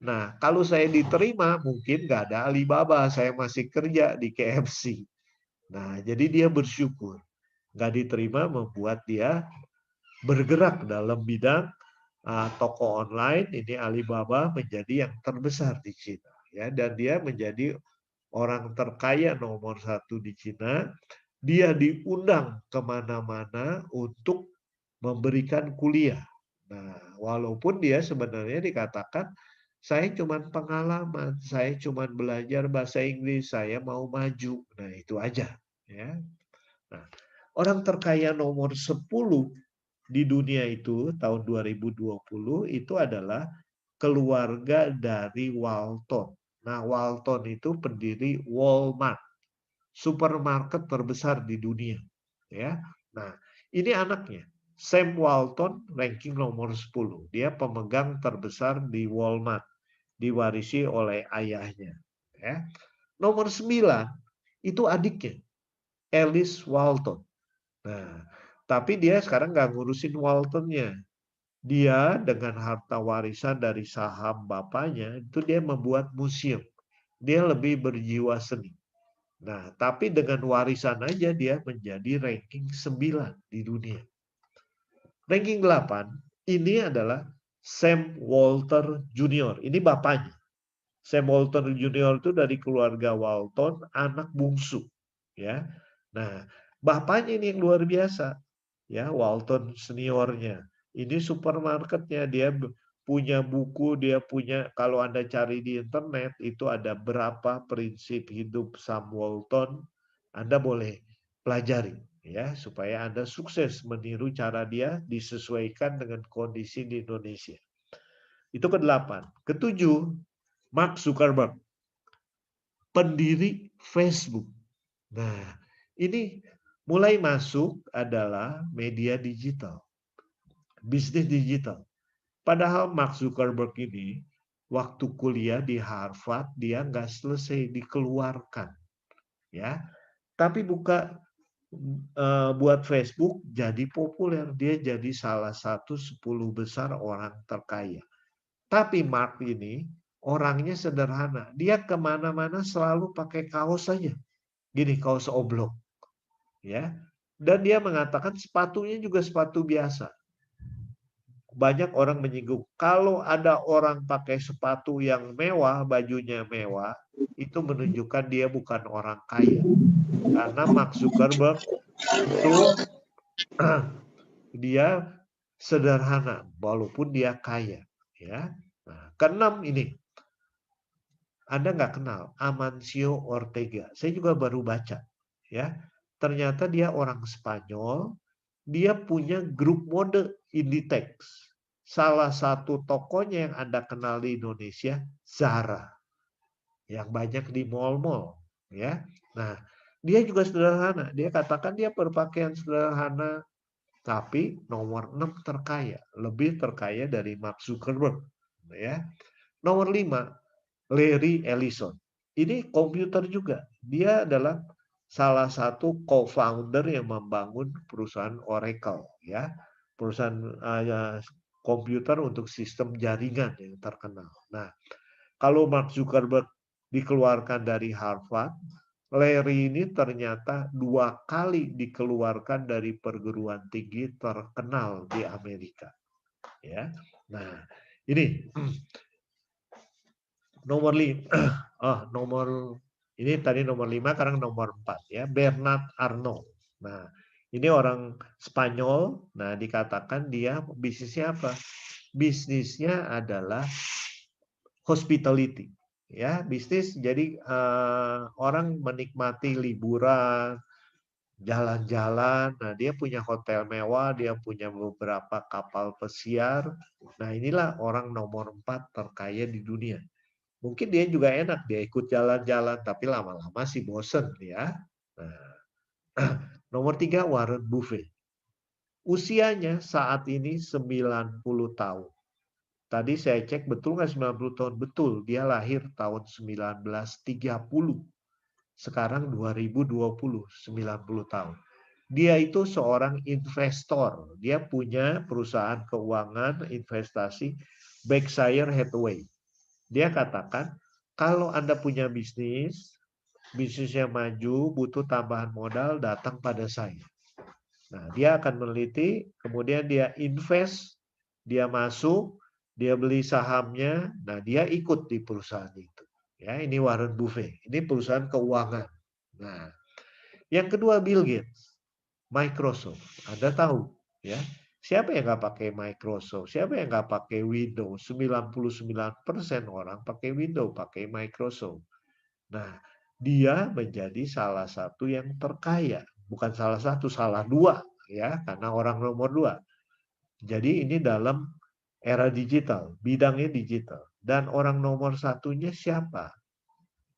Nah, kalau saya diterima, mungkin nggak ada Alibaba. Saya masih kerja di KFC. Nah, jadi dia bersyukur. Nggak diterima membuat dia bergerak dalam bidang toko online. Ini Alibaba menjadi yang terbesar di Cina. Ya, dan dia menjadi orang terkaya nomor 1 di Cina. Dia diundang kemana-mana untuk memberikan kuliah. Nah, walaupun dia sebenarnya dikatakan, saya cuma pengalaman, saya cuma belajar bahasa Inggris, saya mau maju. Nah, itu aja. Ya. Nah, orang terkaya nomor 10 di dunia itu tahun 2020 itu adalah keluarga dari Walton. Nah, Walton itu pendiri Walmart, supermarket terbesar di dunia, ya. Nah, ini anaknya, Sam Walton, ranking nomor 10. Dia pemegang terbesar di Walmart, diwarisi oleh ayahnya, ya. Nomor 9 itu adiknya, Alice Walton. Nah, tapi dia sekarang nggak ngurusin Waltonnya. Dia dengan harta warisan dari saham bapaknya, itu dia membuat museum. Dia lebih berjiwa seni. Nah, tapi dengan warisan aja dia menjadi ranking 9 di dunia. Ranking 8, ini adalah Sam Walton Jr. Ini bapaknya. Sam Walton Jr. itu dari keluarga Walton, anak bungsu. Ya. Nah, bapaknya ini yang luar biasa. Ya, Walton seniornya. Ini supermarketnya, dia punya buku, dia punya, kalau Anda cari di internet itu ada berapa prinsip hidup Sam Walton, Anda boleh pelajari ya supaya Anda sukses meniru cara dia disesuaikan dengan kondisi di Indonesia. Itu ke-8. Ke-7, Mark Zuckerberg, pendiri Facebook. Nah, ini mulai masuk adalah media digital, bisnis digital. Padahal Mark Zuckerberg ini waktu kuliah di Harvard dia nggak selesai, dikeluarkan, ya. Tapi buat Facebook jadi populer, dia jadi salah satu 10 besar orang terkaya. Tapi Mark ini orangnya sederhana. Dia kemana-mana selalu pakai kaos saja. Gini, kaos oblong. Ya. Dan dia mengatakan sepatunya juga sepatu biasa. Banyak orang menyinggung, kalau ada orang pakai sepatu yang mewah, bajunya mewah, itu menunjukkan dia bukan orang kaya. Karena Mark Zuckerberg itu dia sederhana, walaupun dia kaya. Ya. Nah, keenam ini, Anda nggak kenal Amancio Ortega. Saya juga baru baca. Ya, ternyata dia orang Spanyol. Dia punya grup mode Inditex. Salah satu tokonya yang Anda kenal di Indonesia, Zara, yang banyak di mall-mall. Ya, nah dia juga sederhana. Dia katakan dia berpakaian sederhana, tapi nomor 6 terkaya, lebih terkaya dari Mark Zuckerberg. Ya, nomor 5, Larry Ellison. Ini komputer juga. Dia adalah salah satu co-founder yang membangun perusahaan Oracle, ya, perusahaan komputer untuk sistem jaringan yang terkenal. Nah, kalau Mark Zuckerberg dikeluarkan dari Harvard, Larry ini ternyata 2 kali dikeluarkan dari perguruan tinggi terkenal di Amerika. Ya, nah ini nomor 5. Ini tadi nomor 5, sekarang nomor 4 ya, Bernard Arnault. Nah, ini orang Spanyol. Nah, dikatakan dia bisnisnya apa? Bisnisnya adalah hospitality. Ya, bisnis jadi orang menikmati liburan, jalan-jalan. Nah, dia punya hotel mewah, dia punya beberapa kapal pesiar. Nah, inilah orang nomor 4 terkaya di dunia. Mungkin dia juga enak, dia ikut jalan-jalan, tapi lama-lama sih bosen ya. Nah, nomor 3, Warren Buffett. Usianya saat ini 90 tahun. Tadi saya cek betul nggak 90 tahun? Betul, dia lahir tahun 1930. Sekarang 2020, 90 tahun. Dia itu seorang investor. Dia punya perusahaan keuangan investasi Berkshire Hathaway. Dia katakan, kalau Anda punya bisnisnya maju, butuh tambahan modal, datang pada saya. Nah, dia akan meneliti, kemudian dia invest, dia masuk, dia beli sahamnya, nah dia ikut di perusahaan itu. Ya, ini Warren Buffett, ini perusahaan keuangan. Nah, yang kedua Bill Gates, Microsoft. Anda tahu, ya. Siapa yang nggak pakai Microsoft? Siapa yang nggak pakai Windows? 99% orang pakai Windows, pakai Microsoft. Nah, dia menjadi salah satu yang terkaya. Bukan salah satu, salah 2. Ya, karena orang nomor 2. Jadi ini dalam era digital, bidangnya digital. Dan orang nomor satunya siapa?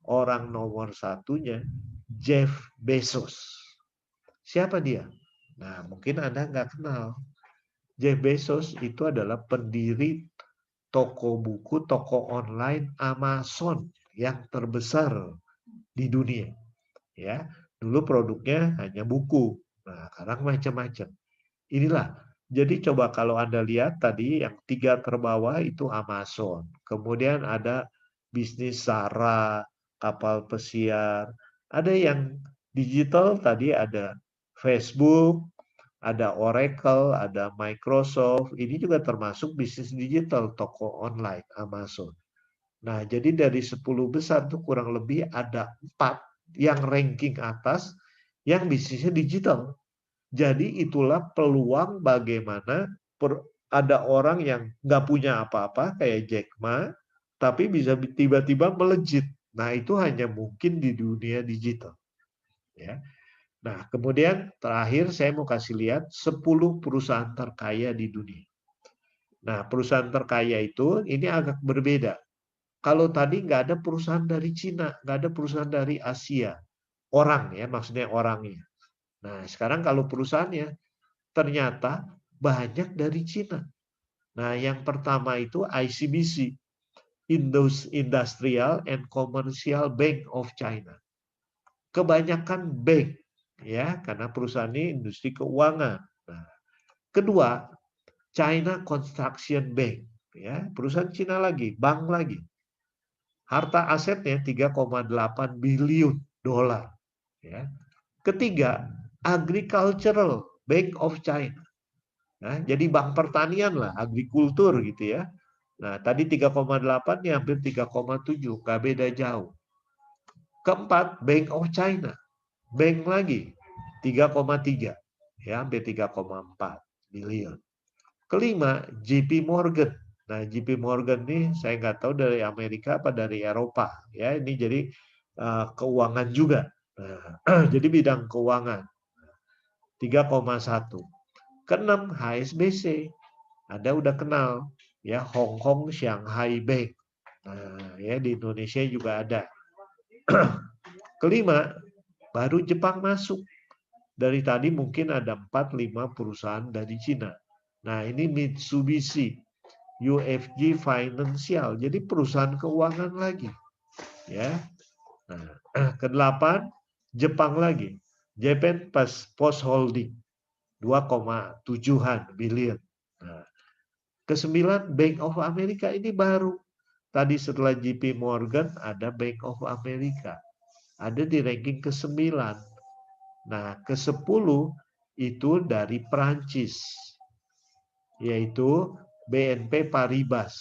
Orang nomor satunya Jeff Bezos. Siapa dia? Nah, mungkin Anda nggak kenal. Jeff Bezos itu adalah pendiri toko buku, toko online Amazon yang terbesar di dunia. Ya, dulu produknya hanya buku. Nah, sekarang macam-macam. Inilah. Jadi coba kalau Anda lihat tadi yang 3 terbawah itu Amazon. Kemudian ada bisnis Zara, kapal pesiar. Ada yang digital tadi ada Facebook, ada Oracle, ada Microsoft. Ini juga termasuk bisnis digital, toko online, Amazon. Nah, jadi dari 10 besar itu kurang lebih ada 4 yang ranking atas yang bisnisnya digital. Jadi itulah peluang bagaimana ada orang yang nggak punya apa-apa kayak Jack Ma, tapi bisa tiba-tiba melejit. Nah, itu hanya mungkin di dunia digital. Ya. Nah, kemudian terakhir saya mau kasih lihat 10 perusahaan terkaya di dunia. Nah, perusahaan terkaya itu ini agak berbeda. Kalau tadi nggak ada perusahaan dari Cina, nggak ada perusahaan dari Asia. Orang ya, maksudnya orangnya. Nah, sekarang kalau perusahaannya ternyata banyak dari Cina. Nah, yang pertama itu ICBC, Industrial and Commercial Bank of China. Kebanyakan bank, ya, karena perusahaan ini industri keuangan. Nah, kedua, China Construction Bank, ya, perusahaan Cina lagi, bank lagi. Harta asetnya 3,8 billion dolar. Ya. Ketiga, Agricultural Bank of China. Nah, jadi bank pertanian lah, agrikultur gitu ya. Nah, tadi 3,8 nih hampir 3,7, nggak beda jauh. Keempat, Bank of China. Bank lagi 3,3, ya hampir 3,4 billion. Kelima, JP Morgan. Nah, JP Morgan nih saya nggak tahu dari Amerika apa dari Eropa. Ya, ini jadi keuangan juga. Nah, jadi bidang keuangan 3,1. Keenam, HSBC. Anda udah kenal ya, Hong Kong Shanghai Bank. Nah, ya di Indonesia juga ada. Kelima, baru Jepang masuk. Dari tadi mungkin ada 4-5 perusahaan dari Cina. Nah, ini Mitsubishi, UFG Financial. Jadi perusahaan keuangan lagi. Ya. Nah, kedelapan, Jepang lagi. Japan Post Holding 2,7 billion. Nah, kesembilan, Bank of America ini baru. Tadi setelah JP Morgan ada Bank of America. Ada di ranking ke-9. Nah, ke-10 itu dari Perancis. Yaitu BNP Paribas.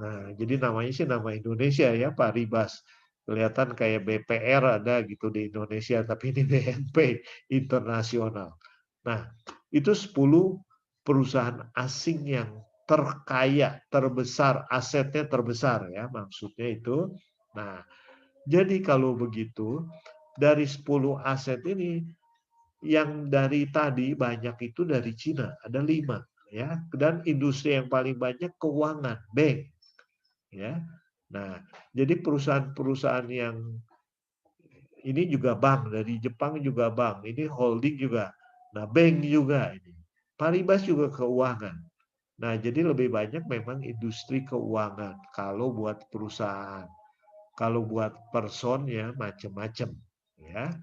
Nah, jadi namanya sih nama Indonesia ya, Paribas. Kelihatan kayak BPR ada gitu di Indonesia, tapi ini BNP internasional. Nah, itu 10 perusahaan asing yang terkaya, terbesar, asetnya terbesar ya, maksudnya itu. Nah, jadi kalau begitu, dari 10 aset ini, yang dari tadi banyak itu dari Cina, ada 5 ya, dan industri yang paling banyak keuangan, bank ya. Nah, jadi perusahaan-perusahaan yang ini juga bank, dari Jepang juga bank, ini holding juga, nah bank juga ini, Paribas juga keuangan. Nah, jadi lebih banyak memang industri keuangan kalau buat perusahaan. Kalau buat person ya macam-macam ya.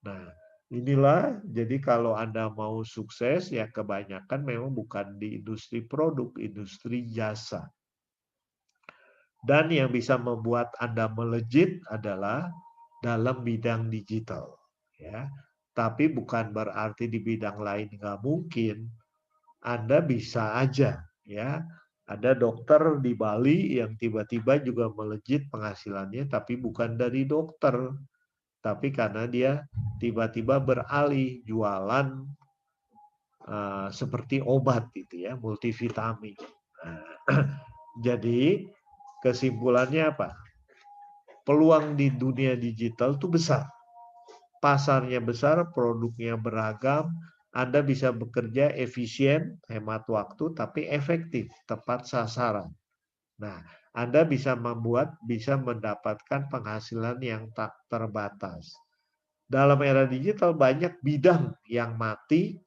Nah, inilah jadi kalau Anda mau sukses ya kebanyakan memang bukan di industri produk, industri jasa. Dan yang bisa membuat Anda melejit adalah dalam bidang digital ya. Tapi bukan berarti di bidang lain nggak mungkin. Anda bisa aja ya. Ada dokter di Bali yang tiba-tiba juga melejit penghasilannya tapi bukan dari dokter. Tapi karena dia tiba-tiba beralih jualan seperti obat gitu ya, multivitamin. Jadi kesimpulannya apa? Peluang di dunia digital itu besar. Pasarnya besar, produknya beragam, Anda bisa bekerja efisien, hemat waktu, tapi efektif, tepat sasaran. Nah, Anda bisa mendapatkan penghasilan yang tak terbatas. Dalam era digital banyak bidang yang mati,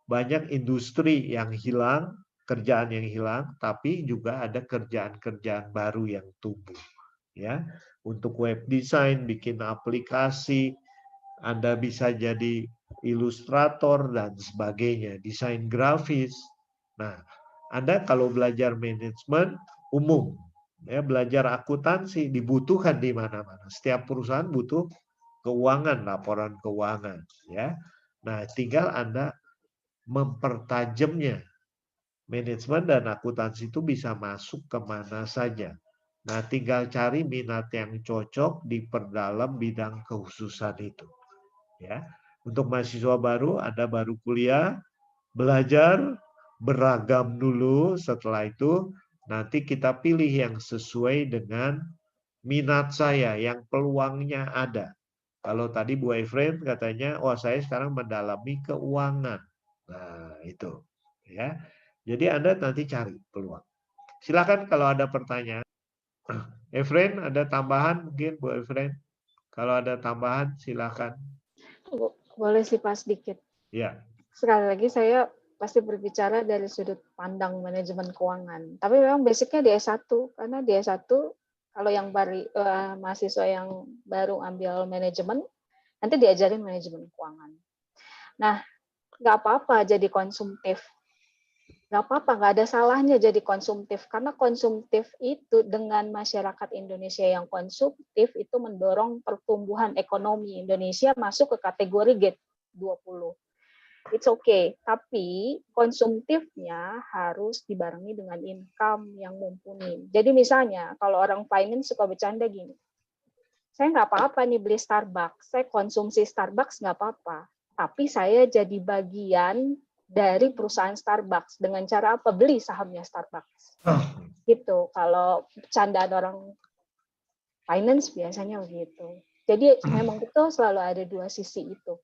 banyak industri yang hilang, kerjaan yang hilang, tapi juga ada kerjaan-kerjaan baru yang tumbuh. Ya, untuk web design, bikin aplikasi, Anda bisa jadi ilustrator dan sebagainya, desain grafis. Nah, Anda kalau belajar manajemen umum, ya belajar akuntansi dibutuhkan di mana-mana. Setiap perusahaan butuh keuangan, laporan keuangan, ya. Nah, tinggal Anda mempertajamnya. Manajemen dan akuntansi itu bisa masuk kemana saja. Nah, tinggal cari minat yang cocok, diperdalam bidang kekhususan itu. Ya, untuk mahasiswa baru, Anda baru kuliah, belajar beragam dulu. Setelah itu, nanti kita pilih yang sesuai dengan minat saya, yang peluangnya ada. Kalau tadi Bu Efren katanya, wah saya sekarang mendalami keuangan. Nah, itu. Ya. Jadi Anda nanti cari peluang. Silakan kalau ada pertanyaan. Efren, ada tambahan mungkin Bu Efren? Kalau ada tambahan, silakan. Boleh sih Pak sedikit. Ya. Sekali lagi saya pasti berbicara dari sudut pandang manajemen keuangan. Tapi memang basicnya di S1, karena di S1 kalau yang mahasiswa yang baru ambil manajemen, nanti diajarin manajemen keuangan. Nah, nggak apa-apa jadi konsumtif. nggak apa-apa, nggak ada salahnya jadi konsumtif. Karena konsumtif itu dengan masyarakat Indonesia yang konsumtif itu mendorong pertumbuhan ekonomi Indonesia masuk ke kategori G20. It's okay, tapi konsumtifnya harus dibarengi dengan income yang mumpuni. Jadi misalnya kalau orang finance suka bercanda gini, saya nggak apa-apa nih beli Starbucks, saya konsumsi Starbucks nggak apa-apa, tapi saya jadi bagian dari perusahaan Starbucks dengan cara apa? Beli sahamnya Starbucks. Gitu. Kalau candaan orang finance biasanya begitu. Jadi memang betul selalu ada dua sisi itu.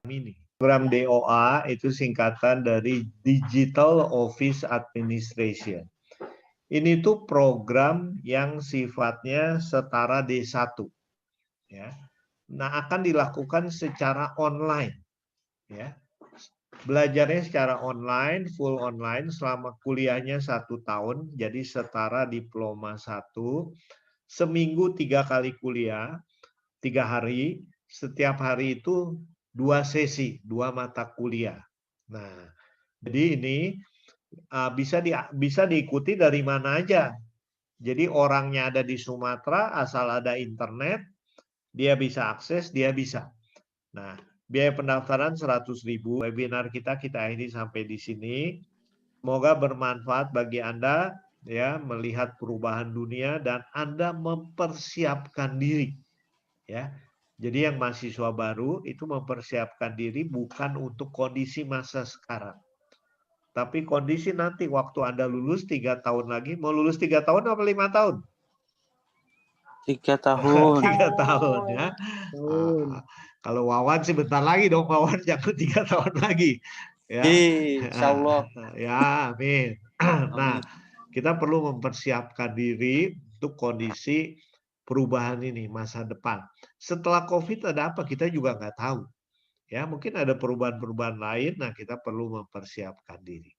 Ini program DOA itu singkatan dari Digital Office Administration. Ini tuh program yang sifatnya setara D1. Ya. Nah, akan dilakukan secara online. Ya. Belajarnya secara online, full online selama kuliahnya 1 tahun, jadi setara diploma 1, seminggu 3 kali kuliah, 3 hari, setiap hari itu 2 sesi, 2 mata kuliah. Nah, jadi ini bisa diikuti dari mana aja. Jadi orangnya ada di Sumatera, asal ada internet, dia bisa akses, dia bisa. Nah, biaya pendaftaran 100.000. Webinar kita akhiri sampai di sini. Semoga bermanfaat bagi Anda ya melihat perubahan dunia dan Anda mempersiapkan diri. Ya. Jadi yang mahasiswa baru itu mempersiapkan diri bukan untuk kondisi masa sekarang. Tapi kondisi nanti waktu Anda lulus 3 tahun lagi, mau lulus 3 tahun apa 5 tahun? 3 tahun. 3 tahun ya. Kalau Wawan sih bentar lagi dong, Wawan jangan 3 tahun lagi. Ya. Insya Allah. Ya, amin. Nah, kita perlu mempersiapkan diri untuk kondisi perubahan ini masa depan. Setelah COVID ada apa? Kita juga nggak tahu. Ya, mungkin ada perubahan-perubahan lain. Nah, kita perlu mempersiapkan diri.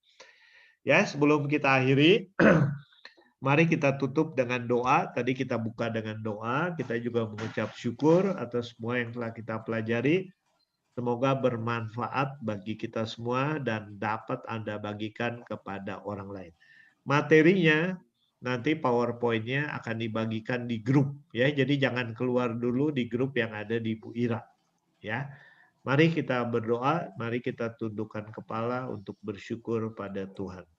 Ya, sebelum kita akhiri, mari kita tutup dengan doa. Tadi kita buka dengan doa. Kita juga mengucap syukur atas semua yang telah kita pelajari. Semoga bermanfaat bagi kita semua dan dapat Anda bagikan kepada orang lain. Materinya nanti PowerPoint-nya akan dibagikan di grup ya. Jadi jangan keluar dulu di grup yang ada di Bu Ira ya. Mari kita berdoa, mari kita tundukkan kepala untuk bersyukur pada Tuhan.